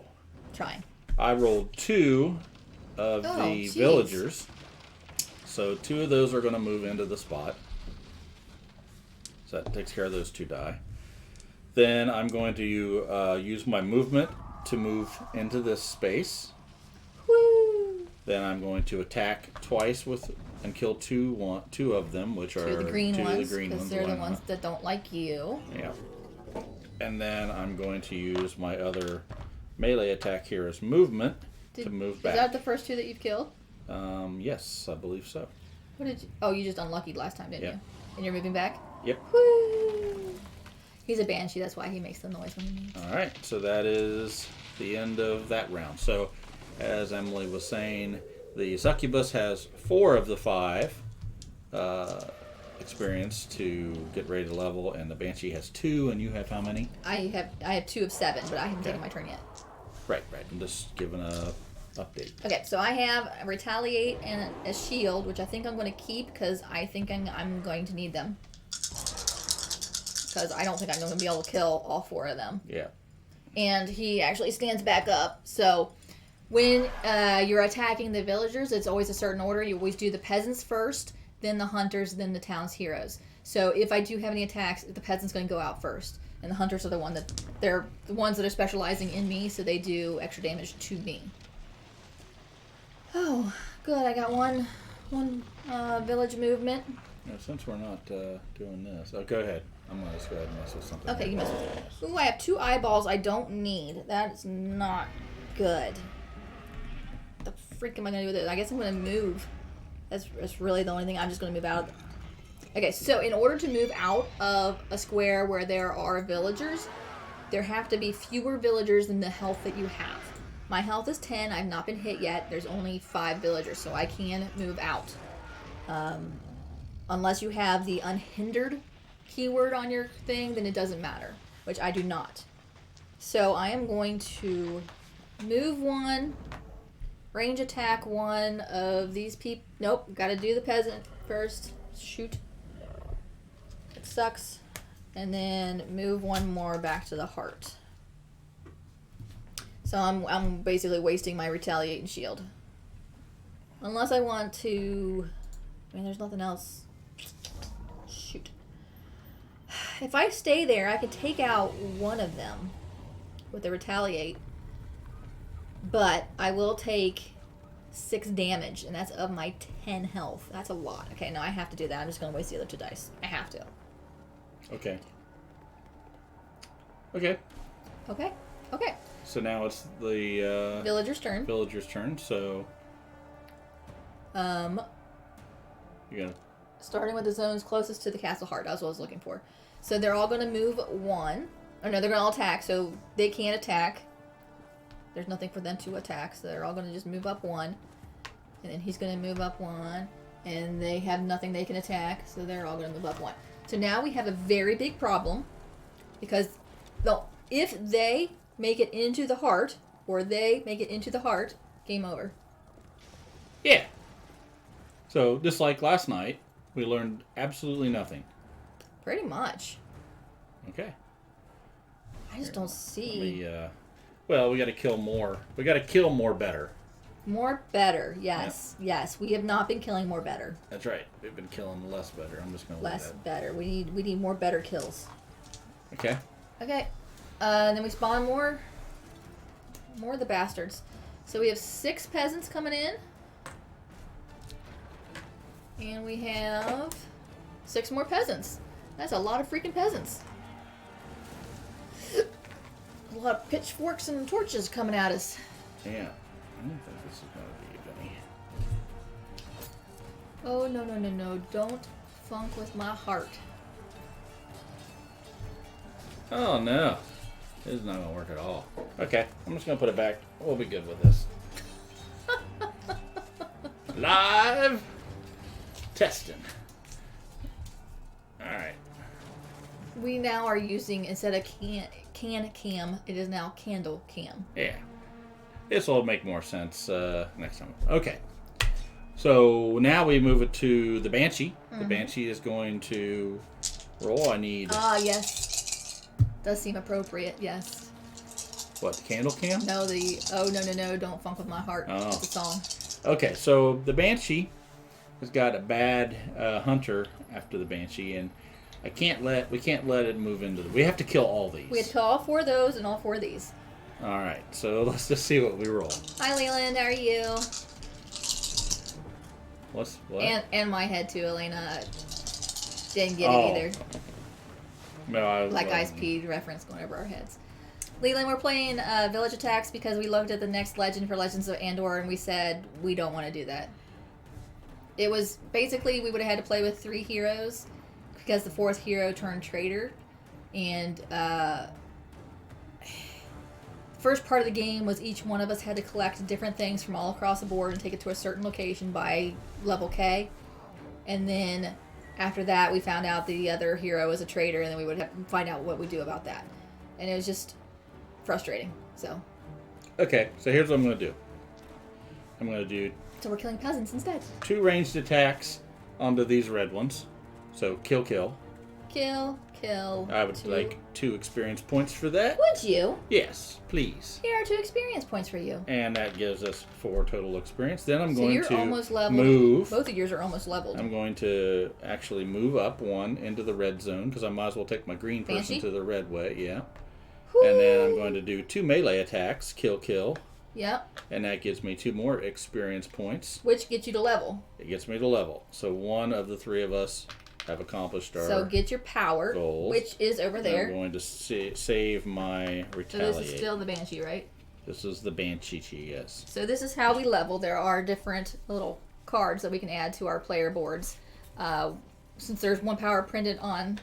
Trying. I rolled 2 of the jeez. villagers. So 2 of those are going to move into the spot. So that takes care of those 2 die. Then I'm going to use my movement to move into this space. Woo! Then I'm going to attack twice and kill 2 of them, which are 2 of the green 2 ones, of the green because ones. they're the ones that don't like you. Yeah. And then I'm going to use my other melee attack here as movement to move back. Is that the first 2 that you've killed? Yes, I believe so. What did you... Oh, you just unlucky last time, didn't Yep. you? And you're moving back? Yep. Woo! He's a banshee, that's why he makes the noise when he moves. All right, so that is the end of that round. So, as Emily was saying, the Succubus has 4 of the 5 experience to get ready to level, and the Banshee has 2, and you have how many? I have 2 of 7, but I haven't taken my turn yet. Right. I'm just giving a update. Okay, so I have a Retaliate and a Shield, which I think I'm going to keep because I think I'm going to need them. Because I don't think I'm going to be able to kill all 4 of them. Yeah. And he actually stands back up. So when you're attacking the villagers, it's always a certain order. You always do the peasants first, then the hunters, then the town's heroes. So if I do have any attacks, the peasant's going to go out first. And the hunters are the ones that are specializing in me, so they do extra damage to me. Oh, good. I got one village movement. Now, since we're not doing this, go ahead. I'm going to just go ahead and mess with something. Okay, you mess with it. Ooh, I have 2 eyeballs I don't need. That is not good. What the freak am I going to do with it? I guess I'm going to move. That's really the only thing. I'm just going to move out. Okay, so in order to move out of a square where there are villagers, there have to be fewer villagers than the health that you have. My health is 10. I've not been hit yet. There's only 5 villagers, so I can move out. Unless you have the unhindered keyword on your thing, then it doesn't matter, which I do not. So I am going to move 1, range attack 1 of these people. Nope, gotta do the peasant first. Shoot. It sucks. And then move 1 more back to the heart. So I'm basically wasting my retaliate and shield. Unless I want to... I mean, there's nothing else. Shoot. If I stay there, I could take out 1 of them with the retaliate. But I will take 6 damage, and that's of my 10 health. That's a lot. Okay, no, I have to do that. I'm just going to waste the other 2 dice. I have to. Okay. Okay. So now it's the Villager's turn. villager's turn. So you're gonna. Starting with the zones closest to the castle heart. That's what I was looking for. So they're all going to move 1. Oh, no, they're going to all attack. So they can't attack. There's nothing for them to attack. So they're all going to just move up 1. And then he's going to move up 1. And they have nothing they can attack. So they're all going to move up 1. So now we have a very big problem. Because if they make it into the heart, or they make it into the heart, game over. Yeah. So, just like last night, we learned absolutely nothing. Pretty much. Okay. I just don't see. Well, we got to kill more. We got to kill more better. More better. Yes. Yep. Yes. We have not been killing more better. That's right. We've been killing less better. I'm just going to less better. We need more better kills. Okay. Okay. Then we spawn more of the bastards. So we have 6 peasants coming in. And we have 6 more peasants. That's a lot of freaking peasants. A lot of pitchforks and torches coming at us. Yeah. I don't think this is going to be any. Oh, no, no, no, no. Don't funk with my heart. Oh, no. This is not going to work at all. Okay. I'm just going to put it back. We'll be good with this. Live testing. Alright. We now are using, instead of can cam, it is now candle cam. Yeah. This will make more sense next time. Okay. So now we move it to the Banshee. The Banshee is going to roll. I need... Ah, yes. Does seem appropriate, yes. What, the candle cam? No, the... Oh, no, no, no. Don't funk with my heart. Oh. It's a song. Okay, so the Banshee has got a bad hunter after the Banshee, and we can't let it move into the... We have to kill all these. We have to kill all 4 of those and all 4 of these. All right, so let's just see what we roll. Hi, Leland. How are you? What? And my head, too, Elena. Didn't get it either. No, Ice P reference going over our heads. Leland, we're playing Village Attacks because we looked at the next legend for Legends of Andor and we said we don't want to do that. It was basically we would have had to play with 3 heroes because the 4th hero turned traitor. And first part of the game was each one of us had to collect different things from all across the board and take it to a certain location by level K. And then after that we found out the other hero was a traitor and then we would have to find out what we do about that. And it was just frustrating. So okay, so here's what I'm going to do. I'm going to do... So we're killing peasants instead. 2 ranged attacks onto these red ones. So kill. Kill. I would like 2 experience points for that. Would you? Yes, please. Here are 2 experience points for you. And that gives us 4 total experience. Then I'm going you're to almost leveled. move. Both of yours are almost leveled. I'm going to actually move up 1 into the red zone because I might as well take my green person Banshee? to the red way. Yeah. Whoo! And then I'm going to do 2 melee attacks. Kill. Yep. And that gives me 2 more experience points. Which gets you to level. It gets me to level. So 1 of the 3 of us have accomplished our So get your power, goals. which is over there. I'm going to save my retaliate. So this is still the Banshee, right? This is the Banshee, yes. So this is how we level. There are different little cards that we can add to our player boards. Since there's 1 power printed on...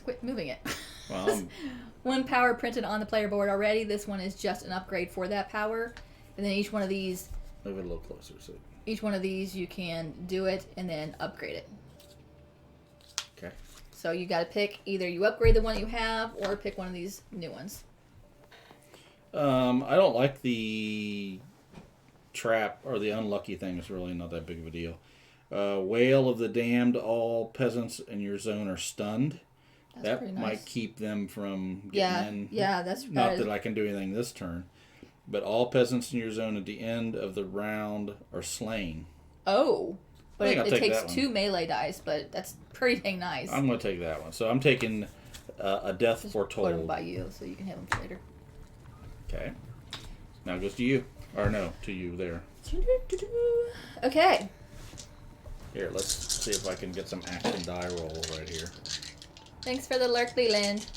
Quit moving it. Well, 1 power printed on the player board already. This one is just an upgrade for that power. And then each one of these... Move it a little closer. So. Each one of these you can do it and then upgrade it. Okay. So you got to pick either you upgrade the one you have or pick one of these new ones. I don't like the trap or the unlucky thing. It's really not that big of a deal. Wail of the Damned. All peasants in your zone are stunned. That's that nice. might keep them from getting in. Yeah, that's not that I can do anything this turn. But all peasants in your zone at the end of the round are slain. Oh. But it takes that 2 melee dice, but that's pretty dang nice. I'm going to take that one. So I'm taking a death Just foretold. put them by you so you can have them later. Okay. Now it goes to you. Or no, to you there. Okay. Here, let's see if I can get some action die roll right here. Thanks for the lurk, Leland.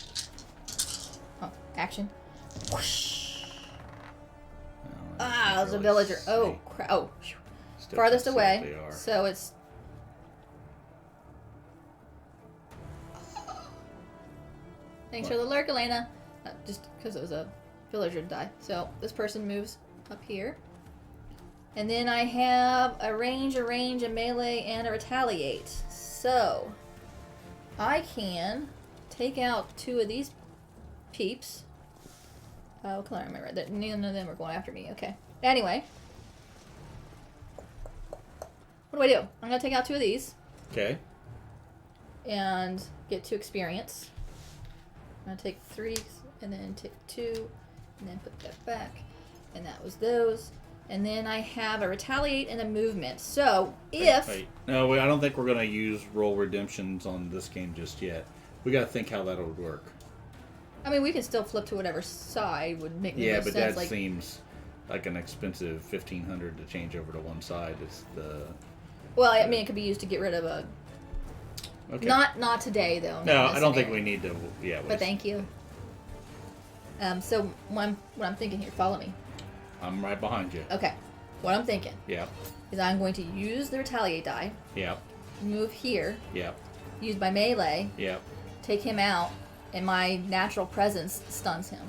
Oh, action. Whoosh. Ah, there's a villager. Oh, crap. Oh, Still farthest can't see what away. they are. So it's... Thanks for the lurk, Elena. Just because it was a villager to die. So this person moves up here. And then I have a range, a melee, and a retaliate. So I can take out 2 of these peeps. Oh, can I remember that none of them are going after me? Okay. Anyway, what do I do? I'm going to take out 2 of these. Okay. And get 2 experience. I'm going to take 3 and then take 2 and then put that back. And that was those. And then I have a retaliate and a movement. So if... Wait. No, I don't think we're going to use roll redemptions on this game just yet. We got to think how that would work. I mean, we can still flip to whatever side would make the most but sense. that seems like an expensive $1,500 to change over to one side. It's the... Well, I mean, it could be used to get rid of a... Okay. Not today, though. No, I don't think we need to... Yeah. But thank you. So what I'm thinking here, follow me. I'm right behind you. Okay. What I'm thinking Yep. is I'm going to use the retaliate die, Yep. move here, Yep. use my melee, Yep. take him out, and my natural presence stuns him.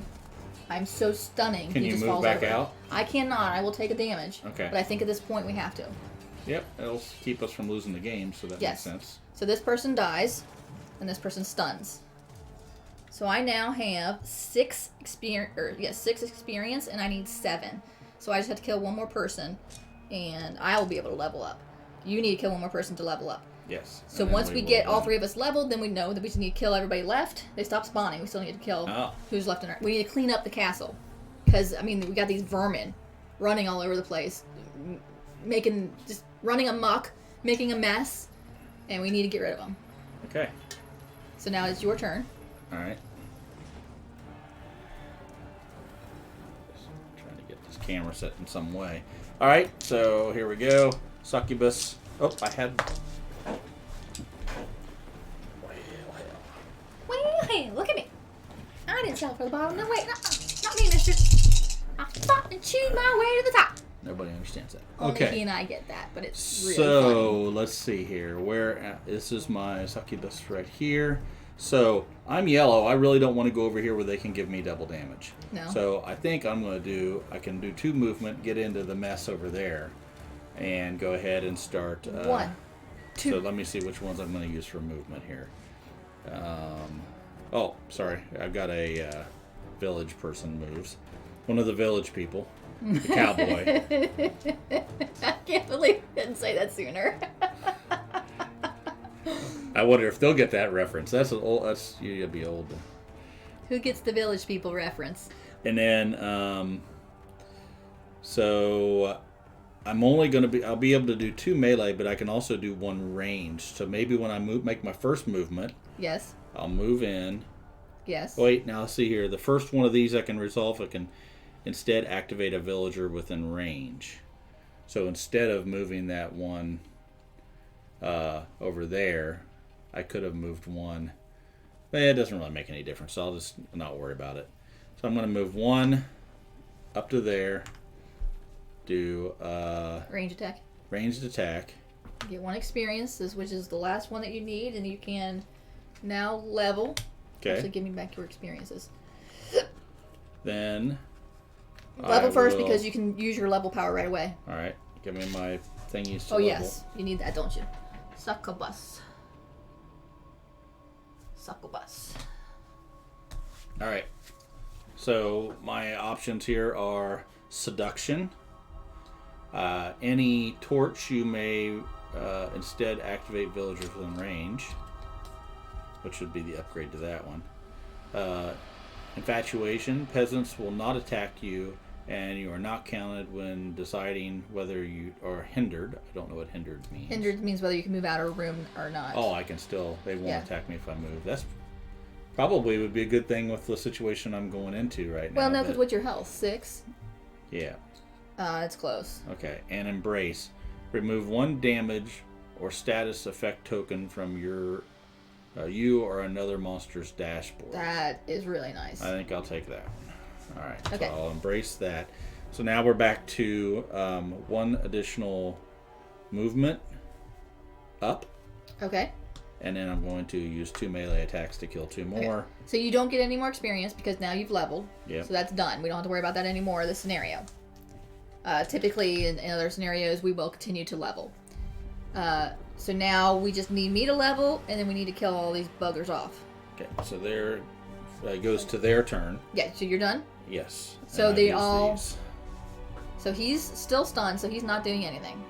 I'm so stunning. Can he you just move falls back over. out? I cannot. I will take a damage. Okay. But I think at this point we have to. Yep. It'll keep us from losing the game, so that Yes. makes sense. So this person dies, and this person stuns. So I now have 6 experience, and I need 7. So I just have to kill 1 more person, and I will be able to level up. You need to kill 1 more person to level up. Yes. So once we get all 3 of us leveled, then we know that we just need to kill everybody left. They stop spawning. We still need to kill who's left in our... We need to clean up the castle. Because, I mean, we got these vermin running all over the place. Just running amok, making a mess. And we need to get rid of them. Okay. So now it's your turn. All right. Just trying to get this camera set in some way. All right, so here we go. Succubus. Oh, I had... Well, hey, look at me. I didn't sell for the bottom. No, wait, not me, mister. I fought and chewed my way to the top. Nobody understands that. Only he and I get that, but it's really so funny. let's see here. This is my succubus right here. So I'm yellow. I really don't want to go over here where they can give me double damage. No. So I think I'm going to do. I can do 2 movement, get into the mess over there, and go ahead and start. 1, 2. So let me see which ones I'm going to use for movement here. Oh, sorry. I've got a village person moves. One of the village people. The cowboy. I can't believe you didn't say that sooner. I wonder if they'll get that reference. You'd be old. Who gets the village people reference? And then, so I'm only going to be, I'll be able to do 2 melee, but I can also do 1 range. So maybe when I make my first movement, Yes. I'll move in. Yes. Wait, now see here. The first one of these I can resolve. I can instead activate a villager within range. So instead of moving that one over there, I could have moved 1. But it doesn't really make any difference, so I'll just not worry about it. So I'm going to move 1 up to there, do Range attack. ranged attack. Get 1 experience, which is the last one that you need, and you can now level. Okay. Actually, give me back your experiences. Then Level first will- because you can use your level power right away. All right, give me my thingies to Oh, level. yes. You need that, don't you? Succubus. Succubus. All right. So my options here are seduction. Any torch you may instead activate villagers within range, which would be the upgrade to that one. Infatuation. Peasants will not attack you, and you are not counted when deciding whether you are hindered. I don't know what hindered means. Hindered means whether you can move out of a room or not. Oh, I can still. They won't Yeah. attack me if I move. That's probably would be a good thing with the situation I'm going into right now. Well, no, but- because what's your health? 6? Yeah. It's close. Okay. And embrace. Remove 1 damage or status effect token from your you or another monster's dashboard. That is really nice. I think I'll take that one. All right. Okay. So I'll embrace that. So now we're back to 1 additional movement up. Okay. And then I'm going to use 2 melee attacks to kill 2 more. Okay. So you don't get any more experience because now you've leveled. Yep. So that's done. We don't have to worry about that anymore, this scenario. Typically, in other scenarios, we will continue to level. So now we just need me to level, and then we need to kill all these buggers off. Okay, so there goes to their turn. Yeah, so you're done? Yes. So And I've they used all- these. So he's still stunned, so he's not doing anything.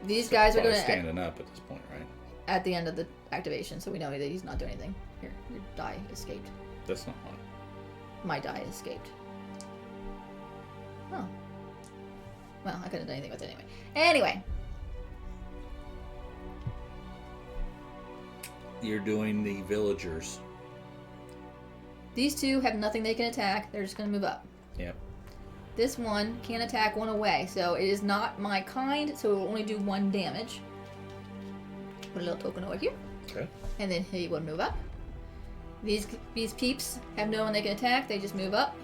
These guys are Probably going to standing up at this point, right? at the end of the activation, so we know that he's not doing anything. Here, your die escaped. That's not mine. My die escaped. Oh. Well, I couldn't have done anything with it anyway. Anyway. You're doing the villagers. These two have nothing they can attack. They're just going to move up. Yep. This one can attack one away, so it is not my kind, so it will only do 1 damage. Put a little token over here. Okay. And then he will move up. These peeps have no one they can attack. They just move up.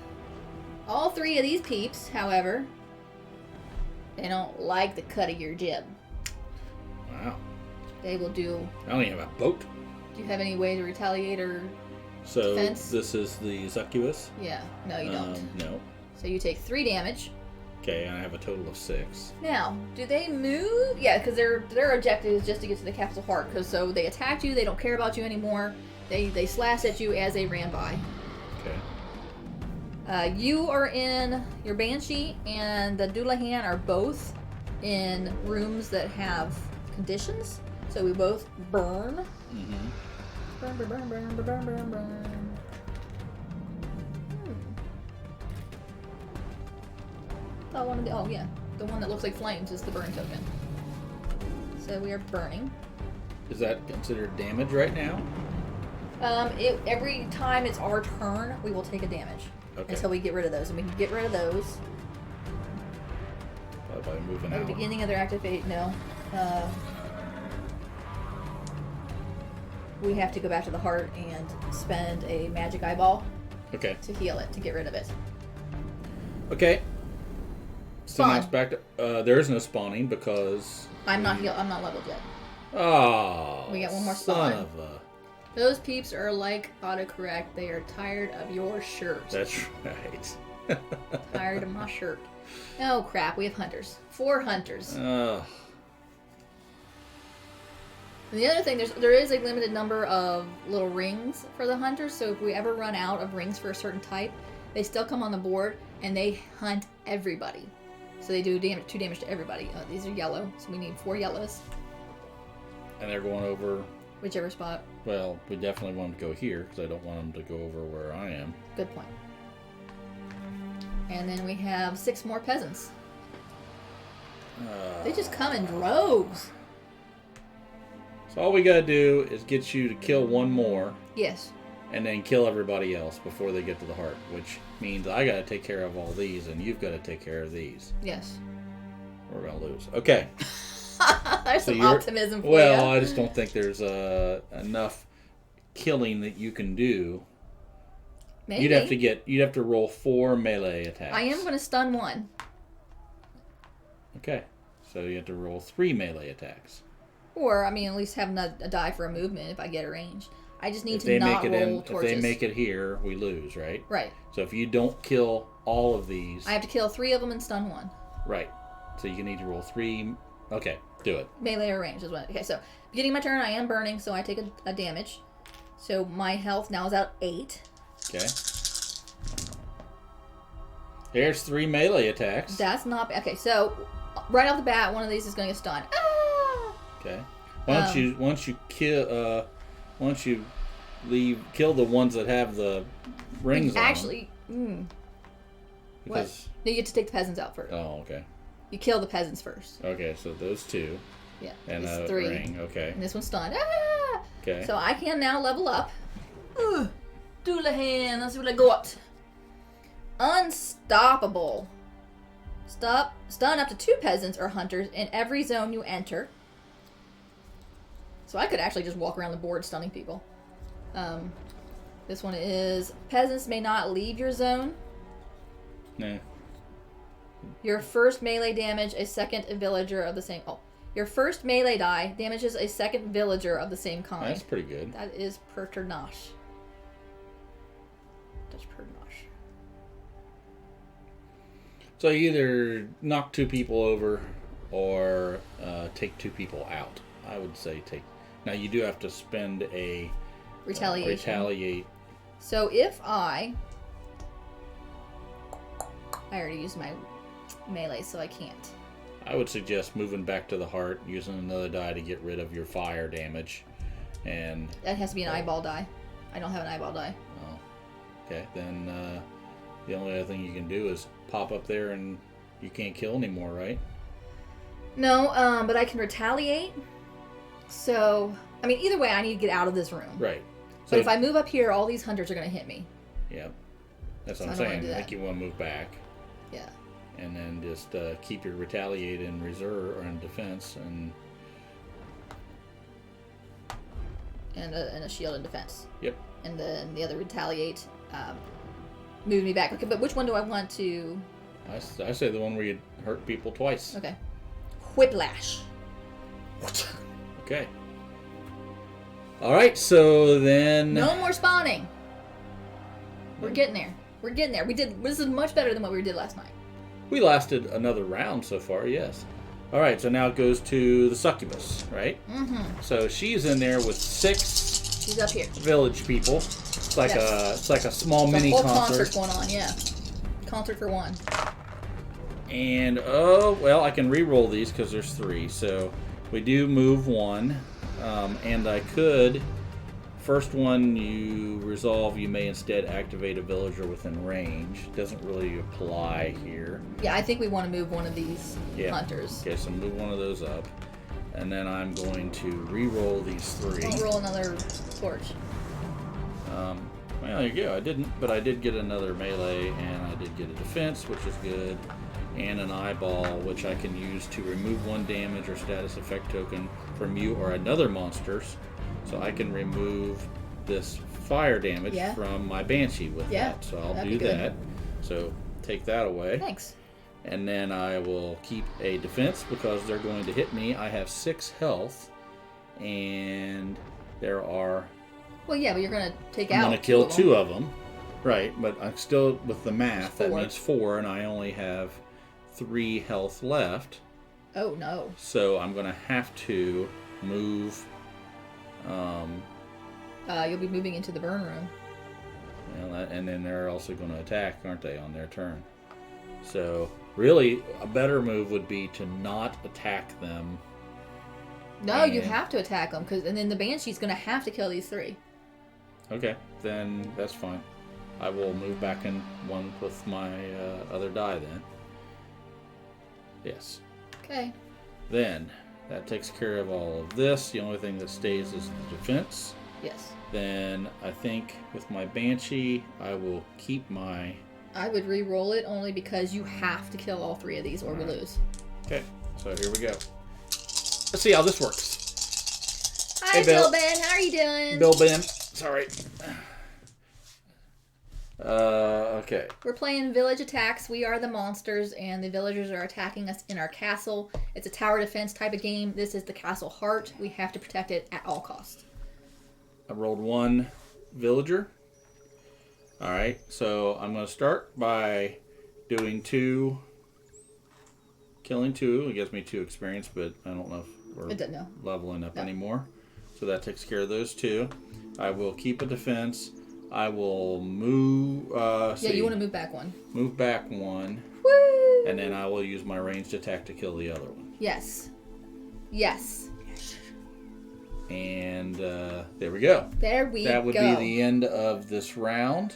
All 3 of these peeps, however, they don't like the cut of your jib. Wow. They will do... I don't even have a boat. Do you have any way to retaliate or So defense? this is the Zuccuous? Yeah. No, you don't. No. So you take 3 damage. Okay, and I have a total of 6. Now, do they move? Yeah, because their objective is just to get to the capital heart. Because so they attacked you, they don't care about you anymore. They slash at you as they ran by. Okay. You are in your Banshee, and the Doulahan are both in rooms that have conditions. So we both burn. Mm-hmm. Burn, burn, burn, burn, burn, burn, burn, burn. Oh yeah, the one that looks like flames is the burn token. So we are burning. Is that considered damage right now? Every time it's our turn, we will take a damage until we get rid of those, and we can get rid of those By moving at out. the beginning of their activate. No, we have to go back to the heart and spend a magic eyeball Okay. to heal it, to get rid of it. Okay. So now Spawn. it's back to there is no spawning because I'm not leveled yet. oh, We got one more son spawn. of a. Those peeps are like autocorrect. They are tired of your shirt. That's right. Tired of my shirt. Oh crap, we have hunters. 4 hunters. Oh, And the other thing, there is a limited number of little rings for the hunters, so if we ever run out of rings for a certain type, they still come on the board and they hunt everybody. So they do 2 damage to everybody. These are yellow, so we need 4 yellows. and they're going over. Whichever spot. Well, we definitely want them to go here because I don't want them to go over where I am. Good point. And then we have 6 more peasants. They just come in droves. So all we gotta do is get you to kill one more, Yes. and then kill everybody else before they get to the heart, which means I gotta take care of all these, and you've gotta take care of these. Yes. We're gonna lose. Okay. There's So some you're- optimism for Well, you. I just don't think there's enough killing that you can do. Maybe. You'd have to roll 4 melee attacks. I am going to stun 1. Okay. So you have to roll 3 melee attacks. Or, I mean, at least have a die for a movement if I get a range. I just need If to they not make it roll if torches. they make it here, we lose, right? Right. So if you don't kill all of these, I have to kill 3 of them and stun 1. right. So you need to roll 3. Okay, do it. Melee or range is what. Okay, so beginning of my turn, I am burning, so I take a damage. So my health now is at 8. Okay. There's 3 melee attacks. That's not okay. So right off the bat, one of these is going to get stunned. Ah! Okay. Once you kill the ones that have the rings on. Actually, what? Because, No, you get to take the peasants out first. oh, okay. You kill the peasants first. Okay, so those 2 Yeah. and this a 3. ring. Okay. And this one's stunned. Ah! Okay. So I can now level up. Doulahan, let's see what I got. Unstoppable. Stun up to 2 peasants or hunters in every zone you enter. So I could actually just walk around the board stunning people. This one is peasants may not leave your zone. Nah. Your first melee damage a second villager of the same. Oh, your first melee die damages a second villager of the same kind. That's pretty good. That is perturnache. That's perturnache. So you either knock 2 people over or take 2 people out. I would say take. Now you do have to spend a Retaliation. retaliate. So if I already used my melee, so I can't. I would suggest moving back to the heart, using another die to get rid of your fire damage. And That has to be an eyeball die. I don't have an eyeball die. oh, okay, then the only other thing you can do is pop up there and you can't kill anymore, right? No, but I can retaliate. So, I mean, either way, I need to get out of this room. Right. So, But if I move up here, all these hunters are going to hit me. yeah, that's what So I'm I don't wanna saying. do I think that. you want to move back. Yeah. And then just keep your retaliate in reserve or in defense, And a shield in defense. Yep. And then the other retaliate, move me back. Okay, but which one do I want to... I say the one where you hurt people twice. Okay. Whiplash. Okay. All right, so then No more spawning. We're getting there. We're getting there. This is much better than what we did last night. we lasted another round so far. Yes. All right, so now it goes to the succubus, right? Mm-hmm. So she's in there with 6 She's up here. village people. It's like Yes. a small So mini whole concert. concert going on, yeah. Concert for one. And oh well, I can re-roll these because there's 3. So we do move 1, and I could. First one you resolve, you may instead activate a villager within range. Doesn't really apply here. Yeah, I think we want to move one of these Yeah. hunters. Okay, so move one of those up, and then I'm going to re-roll these 3. Don't roll another torch. Well, there you go. I didn't, but I did get another melee, and I did get a defense, which is good, and an eyeball, which I can use to remove 1 damage or status effect token from you or another monsters. So I can remove this fire damage Yeah. from my banshee with Yeah, that. So I'll that'd do be good. that. So take that away. Thanks. And then I will keep a defense because they're going to hit me. I have 6 health, and there are. Well, yeah, but you're going to take I'm out going to kill 2 of them. of them. Right, but I'm still with the math. That 4. means 4, and I only have 3 health left. Oh, no. So I'm going to have to move. You'll be moving into the burn room. And then they're also going to attack, aren't they, on their turn? So really, a better move would be to not attack them. No, you And- have to attack them, and then the Banshee's going to have to kill these 3. Okay, then that's fine. I will move back in one with my other die then. Yes. Okay. Then, that takes care of all of this. The only thing that stays is the defense. Yes. Then, I think with my Banshee, I will keep my... I would re-roll it only because you have to kill all 3 of these or we lose. Okay, so here we go. Let's see how this works. Hi, Hey, Bill. Bill Ben. How are you doing? Bill Ben. Sorry. Okay. We're playing village attacks. We are the monsters, and the villagers are attacking us in our castle. It's a tower defense type of game. This is the castle heart. We have to protect it at all costs. I rolled 1 villager. Alright, so I'm going to start by doing 2, killing 2. It gives me 2 experience, but I don't know if we're It doesn't know. leveling up No. anymore. So that takes care of those 2. I will keep a defense. I will move. Yeah, you want to move back 1. move back 1, Woo! and then I will use my ranged attack to kill the other one. Yes. Yes. And there we go. There we go. That would be the end of this round.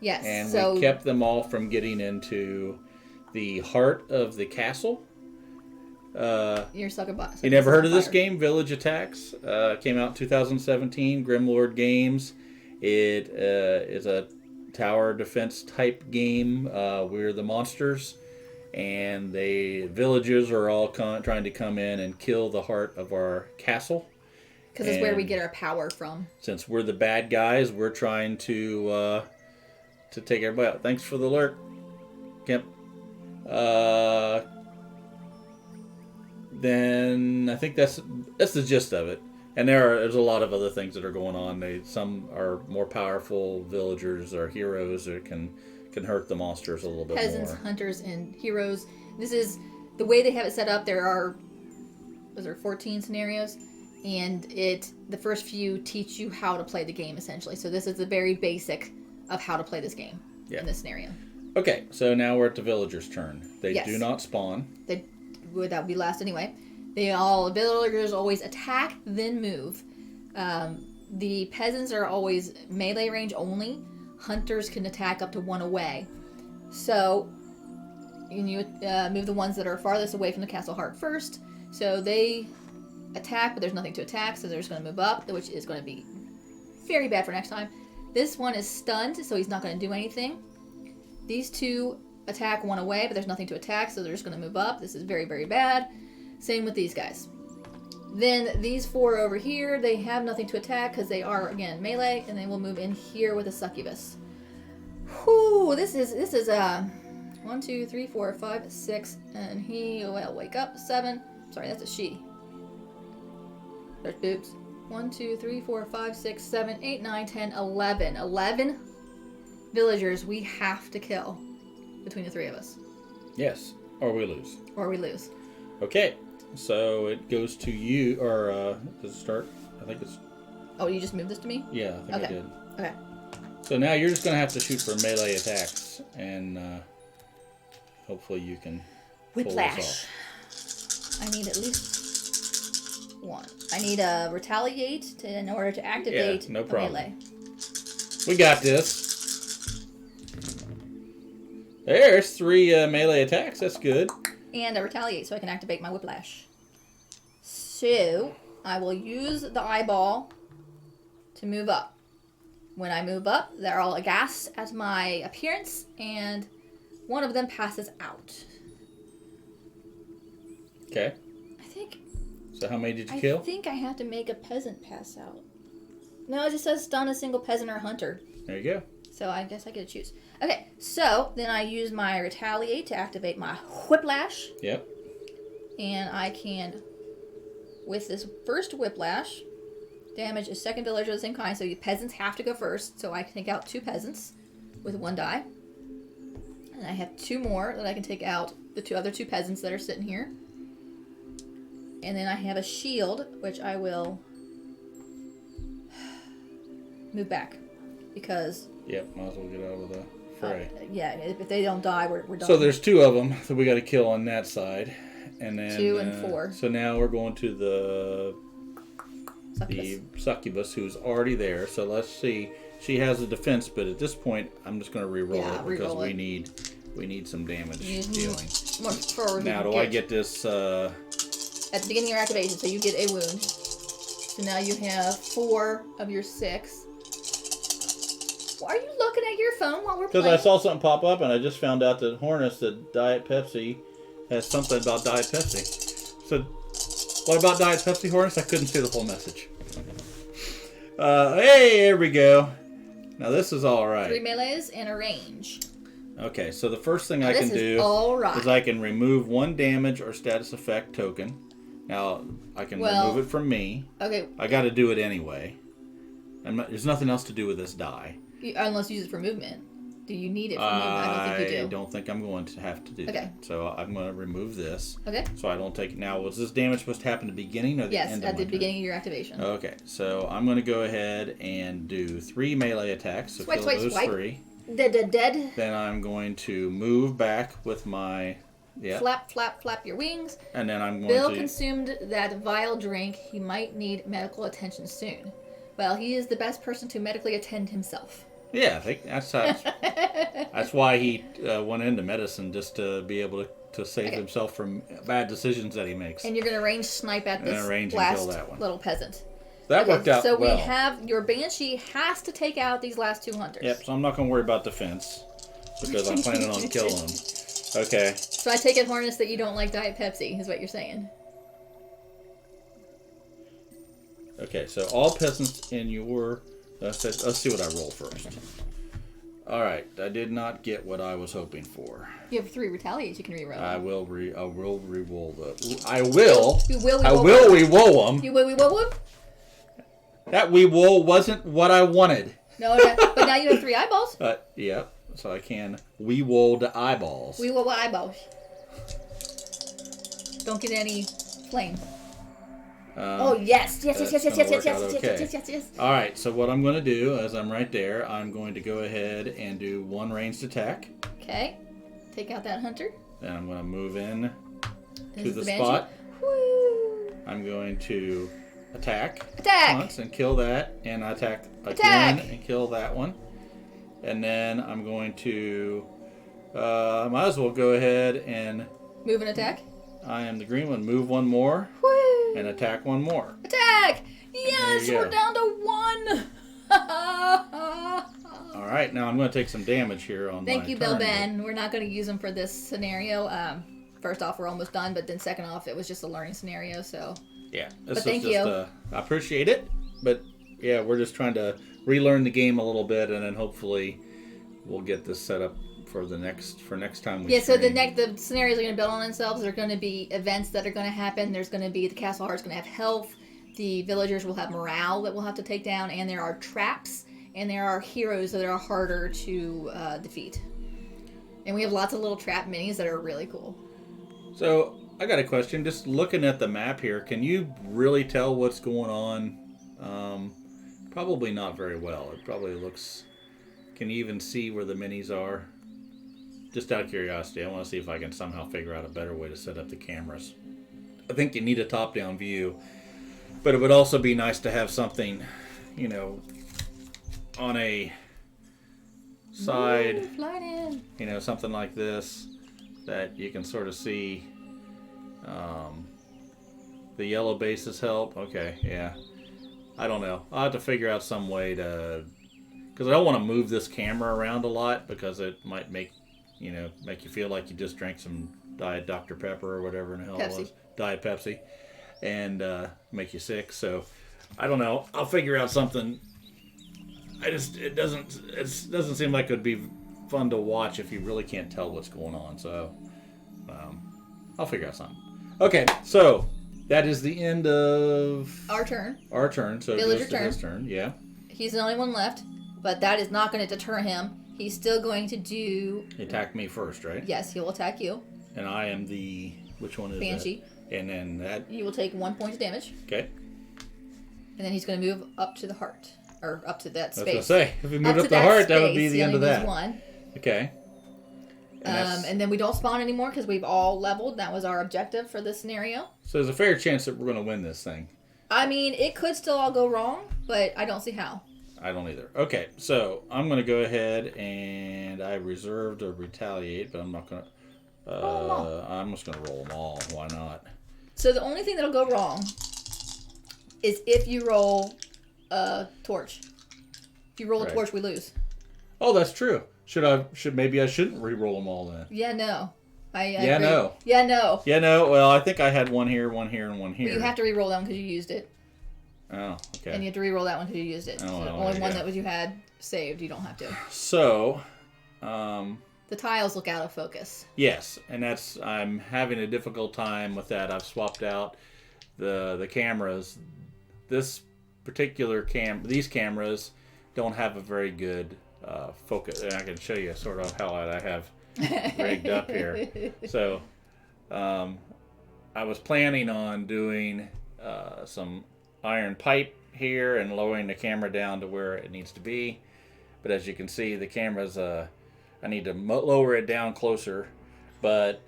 Yes. And so we kept them all from getting into the heart of the castle. you're sucker boss. You never heard of this game, Village Attacks? Came out in 2017, Grimlord Games. It is a tower defense type game. We're the monsters, and the villages are all trying to come in and kill the heart of our castle. Because it's where we and- get our power from. Since we're the bad guys, we're trying to take everybody out. Thanks for the alert, Kemp. Then I think that's the gist of it. And there's a lot of other things that are going on. Some are more powerful villagers or heroes that can hurt the monsters a little bit Peasants, more. hunters, and heroes. This is the way they have it set up. There are 14 scenarios, and the first few teach you how to play the game essentially. So this is the very basic of how to play this game in this scenario. Okay, so now we're at the villagers' turn. They Yes. do not spawn. that would be last anyway. Villagers always attack, then move. The peasants are always melee range only. Hunters can attack up to 1 away. So you move the ones that are farthest away from the castle heart first. So they attack, but there's nothing to attack, so they're just going to move up, which is going to be very bad for next time. This one is stunned, so he's not going to do anything. These 2 attack 1 away, but there's nothing to attack, so they're just going to move up. This is very, very bad. Same with these guys. Then these 4 over here, they have nothing to attack because they are, again, melee, and they will move in here with a succubus. Whew, this is 1, 2, 3, 4, 5, 6, and he will wake up 7. Sorry, that's a she. There's boobs. 1, 2, 3, 4, 5, 6, 7, 8, 9, 10, 11. 11 villagers we have to kill between the 3 of us. Yes, or we lose. Or we lose. Okay, so it goes to you, or does it start? I think it's... Oh, you just moved this to me? Yeah, I think I did. Okay. So now you're just going to have to shoot for melee attacks, and hopefully you can pull this Whiplash. off. I need at least 1. I need a retaliate in order to activate no problem. melee. We got this. There's 3 melee attacks. That's good. And a retaliate so I can activate my whiplash. So I will use the eyeball to move up. When I move up, they're all aghast at my appearance, and one of them passes out. Okay. I think... So how many did you kill? I think I have to make a peasant pass out. No, it just says stun a single peasant or hunter. There you go. So I guess I get to choose. Okay, so then I use my retaliate to activate my whiplash. Yep. And I can, with this first whiplash, damage a second villager of the same kind. So you peasants have to go first. So I can take out 2 peasants with 1 die. And I have 2 more that I can take out the other 2 peasants that are sitting here. And then I have a shield, which I will move back. Because... Yep, might as well get out of the fray. Yeah, if they don't die, we're done. So there's 2 of them that we got to kill on that side. And then 2 and 4. So now we're going to the Succubus. succubus who's already there. So let's see. She has a defense, but at this point I'm just going to re-roll it because we need some damage dealing. Now do I get this at the beginning of your activation, so you get a wound. So now you have 4 of your 6. Why are you looking at your phone while we're playing? Because I saw something pop up and I just found out that Hornus, that Diet Pepsi, has something about Diet Pepsi. So, what about Diet Pepsi, Hornus? I couldn't see the whole message. Hey, here we go. Now this is all right. 3 melees and a range. Okay, so the first thing I can do is I can remove 1 damage or status effect token. Now, I can remove it from me. Okay. I got to do it anyway. There's nothing else to do with this die. Unless you use it for movement. Do you need it for movement? I don't think you do. I don't think I'm going to have to do that. So I'm going to remove this. Okay. So I don't take it. Now, was this damage supposed to happen at the beginning or the end of Yes, at the beginning of your activation. Okay, so I'm going to go ahead and do 3 melee attacks. So kill those 3. Dead. Then I'm going to move back with my... Yeah. Flap your wings. And then I'm going Bill consumed that vile drink. He might need medical attention soon. Well, he is the best person to medically attend himself. Yeah, I think that's why he went into medicine, just to be able to save himself from bad decisions that he makes. And you're going to range snipe at this last little peasant. That worked out well. So we have, your Banshee has to take out these last 2 hunters. Yep, so I'm not going to worry about defense, because I'm planning on killing them. Okay. So I take it, Hornus, that you don't like Diet Pepsi, is what you're saying. Okay, so all peasants in your... Let's see what I roll first. All right, I did not get what I was hoping for. You have 3 retaliates you can reroll. I will re-roll the... I will re-roll them. You will re-roll them? That re-roll wasn't what I wanted. No, but now you have 3 eyeballs. Yep, so I can re-roll the eyeballs. Re-roll eyeballs. Don't get any flame. Yes. All right, so what I'm going to do, as I'm right there, I'm going to go ahead and do 1 ranged attack. Okay. Take out that hunter. Then I'm going to move in to the Banshee. spot. Woo! I'm going to attack Attack! once and kill that, and attack Attack! again and kill that one. And then I'm going to, might as well go ahead and... Move and attack. I am the green one. Move one more. Woo! And attack one more. Attack! Yes, we're down to 1. All right, now I'm going to take some damage here on Thank my you, turn, Bill Ben. We're not going to use them for this scenario. First off, we're almost done, but then second off, it was just a learning scenario, so... Yeah, but thank you. I appreciate it, but yeah, we're just trying to relearn the game a little bit, and then hopefully we'll get this set up for next time we so stream. the scenarios are going to build on themselves. There are going to be events that are going to happen. There's going to be the Castle Heart's going to have health. The villagers will have morale that we'll have to take down, and there are traps, and there are heroes that are harder to defeat. And we have lots of little trap minis that are really cool. So I got a question. Just looking at the map here, can you really tell what's going on? Probably not very well. It probably looks... Can you even see where the minis are? Just out of curiosity, I want to see if I can somehow figure out a better way to set up the cameras. I think you need a top-down view, but it would also be nice to have something, on a side, something like this, that you can sort of see. The yellow bases help. Okay, yeah. I don't know. I'll have to figure out some way to... Because I don't want to move this camera around a lot, because it might make you feel like you just drank some Diet Dr. Pepper or whatever in the hell it was. Diet Pepsi. And make you sick. So, I don't know. I'll figure out something. It doesn't seem like it would be fun to watch if you really can't tell what's going on. So, I'll figure out something. Okay, so that is the end of our turn. So Villager it goes to his turn. Yeah. He's the only one left, but that is not going to deter him. He's still going to do... He attacked me first, right? Yes, he will attack you. And I am the... Which one is Banshee. that? And then that... You will take 1 point of damage. Okay. And then he's going to move up to the heart. Or up to that space. I was going to say, if he moved up the heart, that would be the end of that. One. Okay. And then we don't spawn anymore because we've all leveled. That was our objective for this scenario. So there's a fair chance that we're going to win this thing. I mean, it could still all go wrong, but I don't see how. I don't either. Okay, so I'm going to go ahead and I reserved a retaliate, but I'm not going to... I'm just going to roll them all. Why not? So the only thing that'll go wrong is if you roll a torch. If you roll a torch, we lose. Oh, that's true. Maybe I shouldn't re-roll them all then? Yeah, no. I yeah, agree. no. Yeah, no. Yeah, no. Well, I think I had one here, and one here. But you have to re-roll that one because you used it. Oh, okay. And you have to re-roll that one because you used it. Oh, so the well, only one that you had saved, you don't have to. So, the tiles look out of focus. Yes, and I'm having a difficult time with that. I've swapped out the cameras. This particular these cameras don't have a very good focus. And I can show you sort of how I have rigged up here. So, I was planning on doing some iron pipe here and lowering the camera down to where it needs to be. But as you can see, the camera's, I need to lower it down closer. But,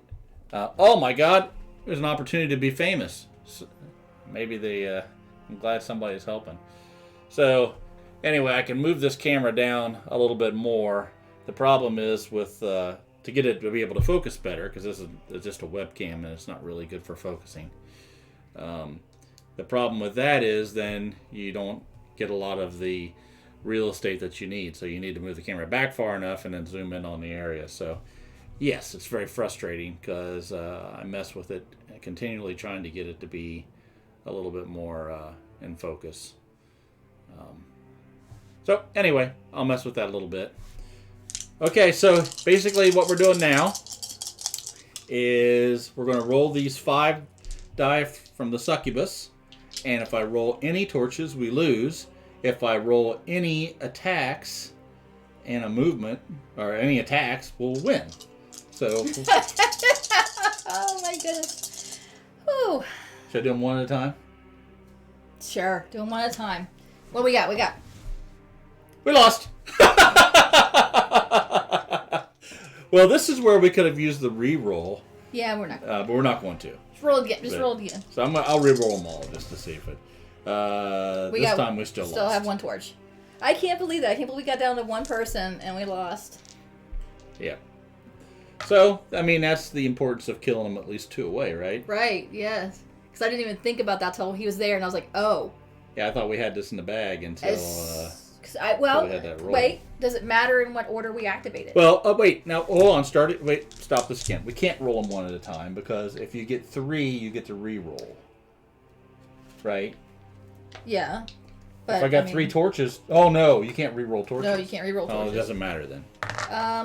oh my God, there's an opportunity to be famous. So maybe I'm glad somebody's helping. So, anyway, I can move this camera down a little bit more. The problem is with, to get it to be able to focus better, because this is just a webcam and it's not really good for focusing. The problem with that is then you don't get a lot of the real estate that you need. So you need to move the camera back far enough and then zoom in on the area. So yes, it's very frustrating because I mess with it continually trying to get it to be a little bit more in focus. So anyway, I'll mess with that a little bit. Okay, so basically what we're doing now is we're going to roll these 5 die from the succubus. And if I roll any torches, we lose. If I roll any attacks and a movement, or any attacks, we'll win. So. Oh my goodness. Whew. Should I do them one at a time? Sure, do them one at a time. What do we got? We lost. Well, this is where we could have used the re-roll. Yeah, we're not. But we're not going to. Just roll again. Just But- roll again. So I'll re-roll them all just to see if it. This time we still lost. have one torch. I can't believe that. I can't believe we got down to one person and we lost. Yeah. So, I mean, that's the importance of killing them at least 2 away, right? Right, yes. Because I didn't even think about that till he was there, and I was like, oh. Yeah, I thought we had this in the bag until... Well, we had that roll. wait. Does it matter in what order we activate it? Well, wait. Now, hold on. Stop this again. We can't roll them one at a time because if you get 3, you get to re-roll. Right? Yeah. But, if I got 3 torches... Oh, no. You can't re-roll torches. No, you can't re-roll torches. Oh, it doesn't matter then.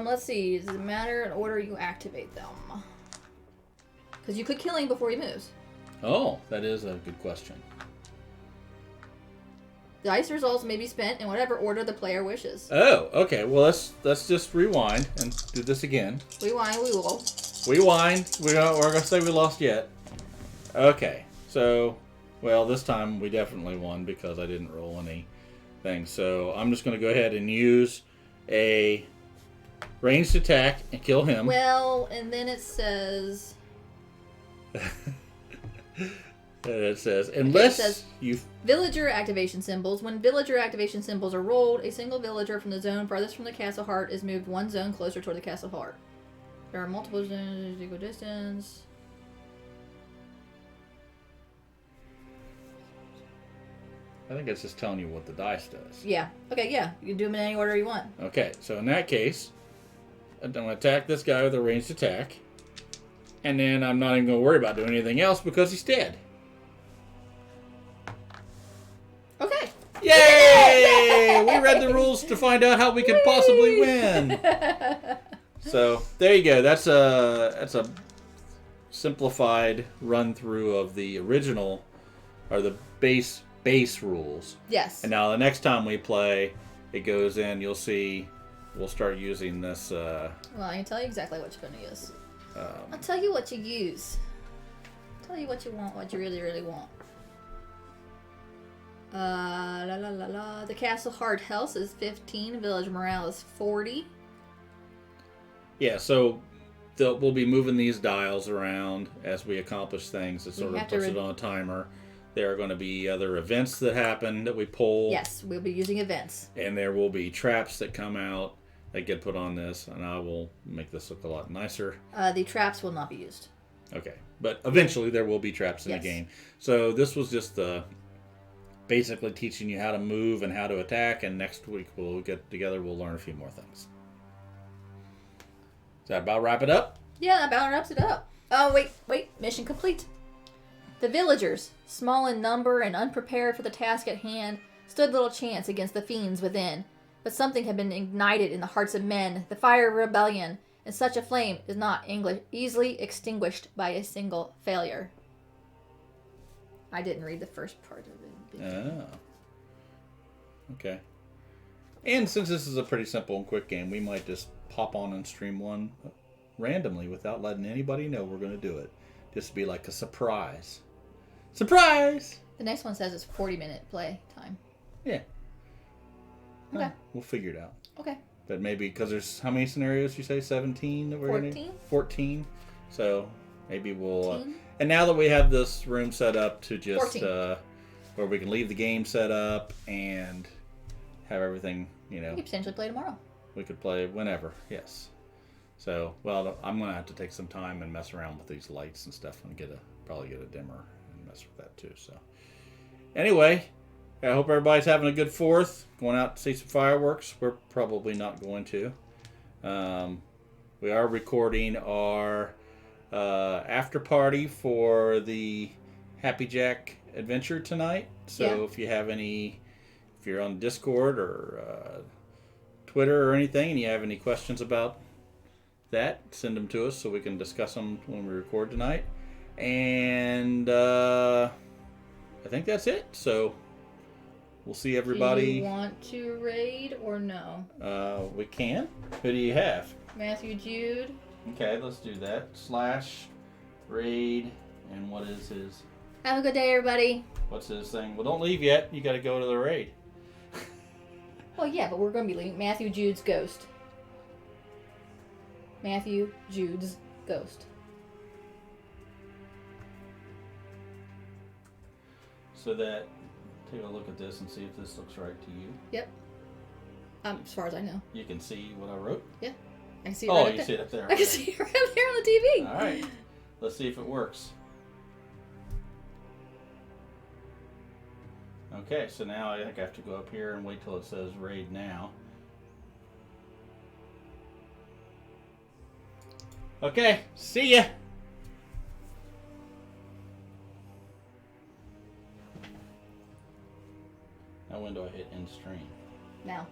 Let's see. Does it matter in order you activate them? Because you could kill him before he moves. Oh, that is a good question. Dice results may be spent in whatever order the player wishes. Oh, okay. Well, let's just rewind and do this again. Rewind, we will. Rewind. We're gonna say we lost yet. Okay. So, well, this time we definitely won because I didn't roll anything. So I'm just gonna go ahead and use a ranged attack and kill him. Well, and then it says... It says, unless you... Villager activation symbols. When villager activation symbols are rolled, a single villager from the zone farthest from the castle heart is moved 1 zone closer toward the castle heart. There are multiple zones equal distance. I think it's just telling you what the dice does. Yeah. Okay, yeah. You can do them in any order you want. Okay, so in that case, I'm going to attack this guy with a ranged attack. And then I'm not even going to worry about doing anything else because he's dead. Okay. Yay! We read the rules to find out how we could possibly win. So there you go. That's a simplified run through of the original or the base rules. Yes. And now the next time we play, it goes in. You'll see. We'll start using this. Well, I can tell you exactly what you're going to use. I'll tell you what you use. I'll tell you what you want, what you really, really want. The castle heart health is 15. Village morale is 40. Yeah, so we'll be moving these dials around as we accomplish things. It sort of puts it on a timer. There are going to be other events that happen that we pull. Yes, we'll be using events. And there will be traps that come out that get put on this, and I will make this look a lot nicer. The traps will not be used. Okay, but eventually there will be traps in the game. So this was just basically teaching you how to move and how to attack, and next week we'll get together, we'll learn a few more things. Does that about wrap it up? Yeah, that about wraps it up. Oh, wait. Mission complete. The villagers, small in number and unprepared for the task at hand, stood little chance against the fiends within. But something had been ignited in the hearts of men, the fire of rebellion, and such a flame is not easily extinguished by a single failure. I didn't read the first part of it. Oh. Okay. And since this is a pretty simple and quick game, we might just pop on and stream one randomly without letting anybody know we're going to do it. Just to be like a surprise. Surprise! The next one says it's 40-minute play time. Yeah. Okay. Well, we'll figure it out. Okay. But maybe, because there's how many scenarios you say? 17 that we're 14. 14. So maybe we'll... and now that we have this room set up to just... where we can leave the game set up and have everything, We could potentially play tomorrow. We could play whenever, yes. So, well, I'm going to have to take some time and mess around with these lights and stuff and probably get a dimmer and mess with that too. So, anyway, I hope everybody's having a good 4th. Going out to see some fireworks. We're probably not going to. We are recording our after party for the Happy Jack adventure tonight. So if you have if you're on Discord or Twitter or anything and you have any questions about that, send them to us so we can discuss them when we record tonight. And I think that's it. So we'll see everybody. Do you want to raid or no? We can. Who do you have? Matthew Jude. Okay, let's do that. / raid. And what is his? Have a good day, everybody. What's his thing? Well, don't leave yet. You got to go to the raid. Well, yeah, but we're going to be leaving. Matthew Jude's Ghost. Matthew Jude's Ghost. so that take a look at this and see if this looks right to you. Yep. As far as I know. You can see what I wrote? Yeah. I can see it Oh, right you up see there. it up there. I can see it right up there on the TV. All right. Let's see if it works. Okay, so now I think I have to go up here and wait till it says raid now. Okay, see ya! Now when do I hit end stream? Now.